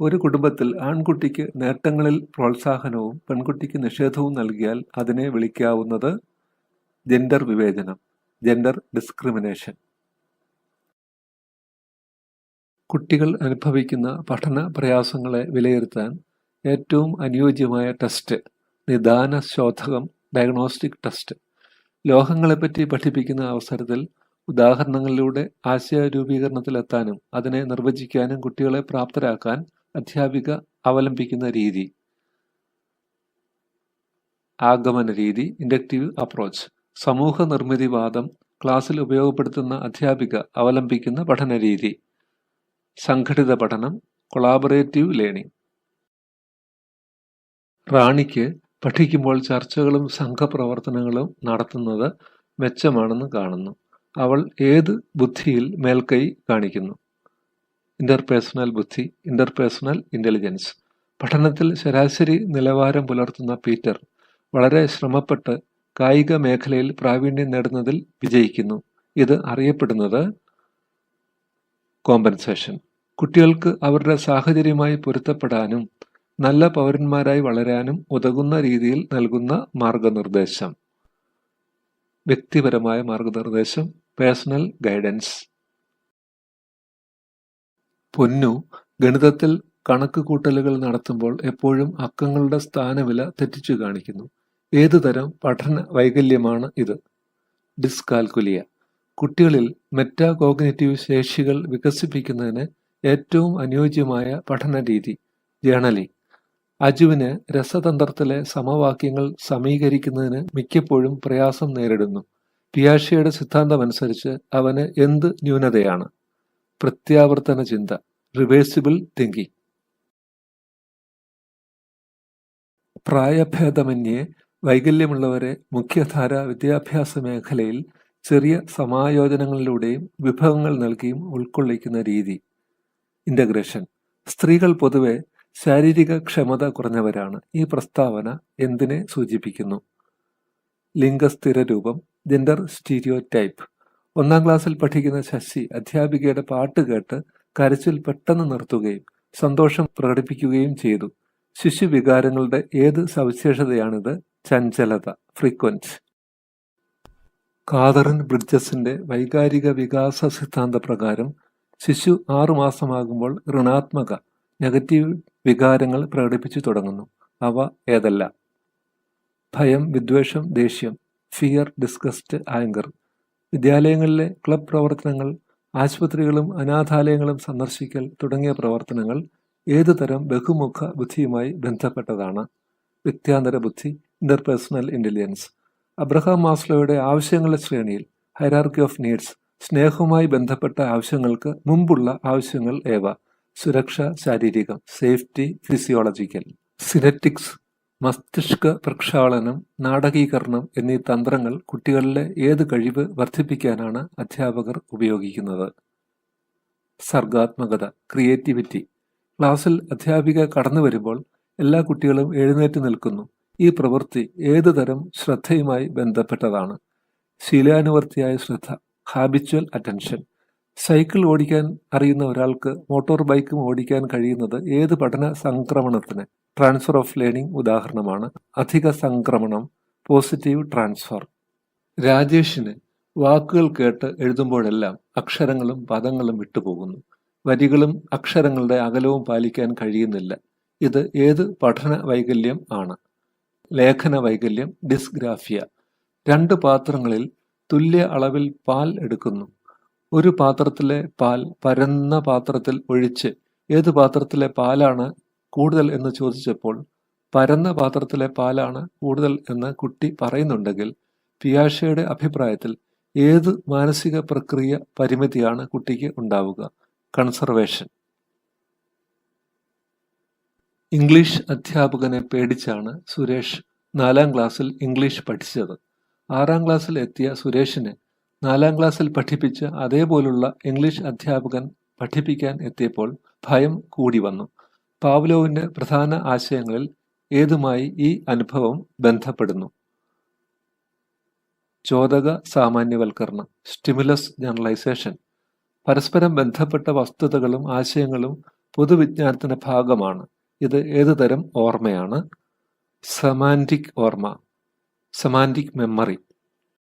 ഒരു കുടുംബത്തിൽ ആൺകുട്ടിക്ക് നേട്ടങ്ങളിൽ പ്രോത്സാഹനവും പെൺകുട്ടിക്ക് നിഷേധവും നൽകിയാൽ അതിനെ വിളിക്കാവുന്നത് ജെൻഡർ വിവേചനം, ജെൻഡർ ഡിസ്ക്രിമിനേഷൻ. കുട്ടികൾ അനുഭവിക്കുന്ന പഠന പ്രയാസങ്ങളെ വിലയിരുത്താൻ ഏറ്റവും അനുയോജ്യമായ ടെസ്റ്റ് നിദാന ശോധകം, ഡയഗ്നോസ്റ്റിക് ടെസ്റ്റ്. ലോഹങ്ങളെപ്പറ്റി പഠിപ്പിക്കുന്ന അവസരത്തിൽ ഉദാഹരണങ്ങളിലൂടെ ആശയ രൂപീകരണത്തിലെത്താനും അതിനെ നിർവചിക്കാനും കുട്ടികളെ പ്രാപ്തരാക്കാൻ അധ്യാപിക അവലംബിക്കുന്ന രീതി. ആഗമന രീതി, ഇൻഡക്റ്റീവ് അപ്രോച്ച്. സമൂഹ നിർമ്മിതിവാദം ക്ലാസ്സിൽ ഉപയോഗപ്പെടുത്തുന്ന അധ്യാപിക അവലംബിക്കുന്ന പഠനരീതി. സംഘടിത പഠനം, കൊളാബറേറ്റീവ് ലേണിംഗ്. റാണിക്ക് പഠിക്കുമ്പോൾ ചർച്ചകളും സംഘപ്രവർത്തനങ്ങളും നടത്തുന്നത് മെച്ചമാണെന്ന് കാണുന്നു. അവൾ ഏത് ബുദ്ധിയിൽ മേൽക്കൈ കാണിക്കുന്നു? ഇന്റർപേഴ്സണൽ ബുദ്ധി, ഇന്റർപേഴ്സണൽ ഇന്റലിജൻസ്. പഠനത്തിൽ ശരാശരി നിലവാരം പുലർത്തുന്ന പീറ്റർ വളരെ ശ്രമപ്പെട്ട് കായിക മേഖലയിൽ പ്രാവീണ്യം നേടുന്നതിൽ വിജയിക്കുന്നു. ഇത് അറിയപ്പെടുന്നത് കോമ്പൻസേഷൻ. കുട്ടികൾക്ക് അവരുടെ സാഹചര്യമായി പൊരുത്തപ്പെടാനും നല്ല പൗരന്മാരായി വളരാനും ഉതകുന്ന രീതിയിൽ നൽകുന്ന മാർഗനിർദ്ദേശം. വ്യക്തിപരമായ മാർഗനിർദ്ദേശം, പേഴ്സണൽ ഗൈഡൻസ്. പൊന്നു ഗണിതത്തിൽ കണക്ക് കൂട്ടലുകൾ നടത്തുമ്പോൾ എപ്പോഴും അക്കങ്ങളുടെ സ്ഥാനവില തെറ്റിച്ചു കാണിക്കുന്നു. ഏതുതരം പഠന വൈകല്യമാണ് ഇത്? ഡിസ്കാൽക്കുലിയ. കുട്ടികളിൽ മെറ്റാകോഗ്നിറ്റീവ് ശേഷികൾ വികസിപ്പിക്കുന്നതിന് ഏറ്റവും അനുയോജ്യമായ പഠനരീതി ജേണലിംഗ്. അജുവിന് രസതന്ത്രത്തിലെ സമവാക്യങ്ങൾ സമീകരിക്കുന്നതിന് മിക്കപ്പോഴും പ്രയാസം നേരിടുന്നു. പിയാഷെയുടെ സിദ്ധാന്തമനുസരിച്ച് അവന് എന്ത് ന്യൂനതയാണ്? പ്രത്യാവർത്തന ചിന്ത, റിവേഴ്സിബിൾ തിങ്കിങ്. പ്രായഭേദമന്യേ വൈകല്യമുള്ളവരെ മുഖ്യധാര വിദ്യാഭ്യാസ മേഖലയിൽ ചെറിയ സമായോജനങ്ങളിലൂടെയും വിഭവങ്ങൾ നൽകിയും ഉൾക്കൊള്ളിക്കുന്ന രീതി ഇന്റഗ്രേഷൻ. സ്ത്രീകൾ പൊതുവെ ശാരീരിക ക്ഷമത കുറഞ്ഞവരാണ്. ഈ പ്രസ്താവന എന്തിനെ സൂചിപ്പിക്കുന്നു? ലിംഗസ്ഥിരരൂപം, ജെൻഡർ സ്റ്റീരിയോടൈപ്പ്. 1ാം ക്ലാസ്സിൽ പഠിക്കുന്ന ശശി അധ്യാപികയുടെ പാട്ട് കേട്ട് കരച്ചിൽ പെട്ടെന്ന് നിർത്തുകയും സന്തോഷം പ്രകടിപ്പിക്കുകയും ചെയ്തു. ശിശുവികാരങ്ങളുടെ ഏത് സവിശേഷതയാണിത്? ചഞ്ചലത, ഫ്രീക്വൻറ്റ്. കാതറിൻ ബ്രിഡ്ജസിന്റെ വൈകാരിക വികാസ സിദ്ധാന്ത പ്രകാരം ശിശു 6 മാസമാകുമ്പോൾ ഋണാത്മക നെഗറ്റീവ് വികാരങ്ങൾ പ്രകടിപ്പിച്ചു തുടങ്ങുന്നു. അവ ഏതെല്ലാം? ഭയം, വിദ്വേഷം, ദേഷ്യം. Fear, disgust, anger. വിദ്യാലയങ്ങളിലെ ക്ലബ് പ്രവർത്തനങ്ങൾ, ആശുപത്രികളും അനാഥാലയങ്ങളും സന്ദർശിക്കൽ തുടങ്ങിയ പ്രവർത്തനങ്ങൾ ഏതുതരം ബഹുമുഖ ബുദ്ധിയുമായി ബന്ധപ്പെട്ടതാണ്? വ്യക്തിയാന്തര ബുദ്ധി, ഇന്റർപേഴ്സണൽ ഇന്റലിജൻസ്. അബ്രഹാം മാസ്ലോയുടെ ആവശ്യങ്ങളുടെ ശ്രേണിയിൽ ഹൈറാർക്കി ഓഫ് നീഡ്സ് സ്നേഹവുമായി ബന്ധപ്പെട്ട ആവശ്യങ്ങൾക്ക് മുമ്പുള്ള ആവശ്യങ്ങൾ ഏവ? സുരക്ഷ, ശാരീരികം. Safety, physiological. സിനറ്റിക്സ്, മസ്തിഷ്ക പ്രക്ഷാളനം, നാടകീകരണം എന്നീ തന്ത്രങ്ങൾ കുട്ടികളിലെ ഏത് കഴിവ് വർദ്ധിപ്പിക്കാനാണ് അധ്യാപകർ ഉപയോഗിക്കുന്നത്? സർഗാത്മകത, ക്രിയേറ്റിവിറ്റി. ക്ലാസ്സിൽ അധ്യാപിക കടന്നു വരുമ്പോൾ എല്ലാ കുട്ടികളും എഴുന്നേറ്റ് നിൽക്കുന്നു. ഈ പ്രവൃത്തി ഏതുതരം ശ്രദ്ധയുമായി ബന്ധപ്പെട്ടതാണ്? ശീലാനുവർത്തിയായ ശ്രദ്ധ, ഹാബിച്വൽ അറ്റൻഷൻ. സൈക്കിൾ ഓടിക്കാൻ അറിയുന്ന ഒരാൾക്ക് മോട്ടോർ ബൈക്കും ഓടിക്കാൻ കഴിയുന്നത് ഏത് പഠന സംക്രമണത്തിന്? ട്രാൻസ്ഫർ ഓഫ് ലേണിംഗ് ഉദാഹരണമാണ്. അധിക സംക്രമണം, പോസിറ്റീവ് ട്രാൻസ്ഫർ. രാജേഷിന് വാക്കുകൾ കേട്ട് എഴുതുമ്പോഴെല്ലാം അക്ഷരങ്ങളും പദങ്ങളും വിട്ടുപോകുന്നു. വരികളും അക്ഷരങ്ങളുടെ അകലവും പാലിക്കാൻ കഴിയുന്നില്ല. ഇത് ഏത് പഠന വൈകല്യം ആണ്? ലേഖന വൈകല്യം, ഡിസ്ഗ്രാഫിയ. 2 പാത്രങ്ങളിൽ തുല്യ അളവിൽ പാൽ എടുക്കുന്നു. ഒരു പാത്രത്തിലെ പാൽ പരന്ന പാത്രത്തിൽ ഒഴിച്ച് ഏത് പാത്രത്തിലെ പാലാണ് കൂടുതൽ എന്ന് ചോദിച്ചപ്പോൾ പരന്ന പാത്രത്തിലെ പാലാണ് കൂടുതൽ എന്ന് കുട്ടി പറയുന്നുണ്ടെങ്കിൽ പിയാഷെയുടെ അഭിപ്രായത്തിൽ ഏത് മാനസിക പ്രക്രിയ പരിമിതിയാണ് കുട്ടിക്ക് ഉണ്ടാവുക? കൺസർവേഷൻ. ഇംഗ്ലീഷ് അധ്യാപകനെ പേടിച്ചാണ് സുരേഷ് 4ാം ക്ലാസ്സിൽ ഇംഗ്ലീഷ് പഠിച്ചത്. 6ാം ക്ലാസ്സിൽ എത്തിയ സുരേഷിന് 4ാം ക്ലാസ്സിൽ പഠിപ്പിച്ച അതേപോലുള്ള ഇംഗ്ലീഷ് അധ്യാപകൻ പഠിപ്പിക്കാൻ എത്തിയപ്പോൾ ഭയം കൂടി വന്നു. പാവ്ലോവിന്റെ പ്രധാന ആശയങ്ങളിൽ ഏതുമായി ഈ അനുഭവം ബന്ധപ്പെടുന്നു? ചോദക സാമാന്യവൽക്കരണം, സ്റ്റിമുലസ് ജനറലൈസേഷൻ. പരസ്പരം ബന്ധപ്പെട്ട വസ്തുതകളും ആശയങ്ങളും പൊതുവിജ്ഞാനത്തിന്റെ ഭാഗമാണ്. ഇത് ഏതുതരം ഓർമ്മയാണ്? സെമാന്റിക് ഓർമ്മ, സെമാന്റിക് മെമ്മറി.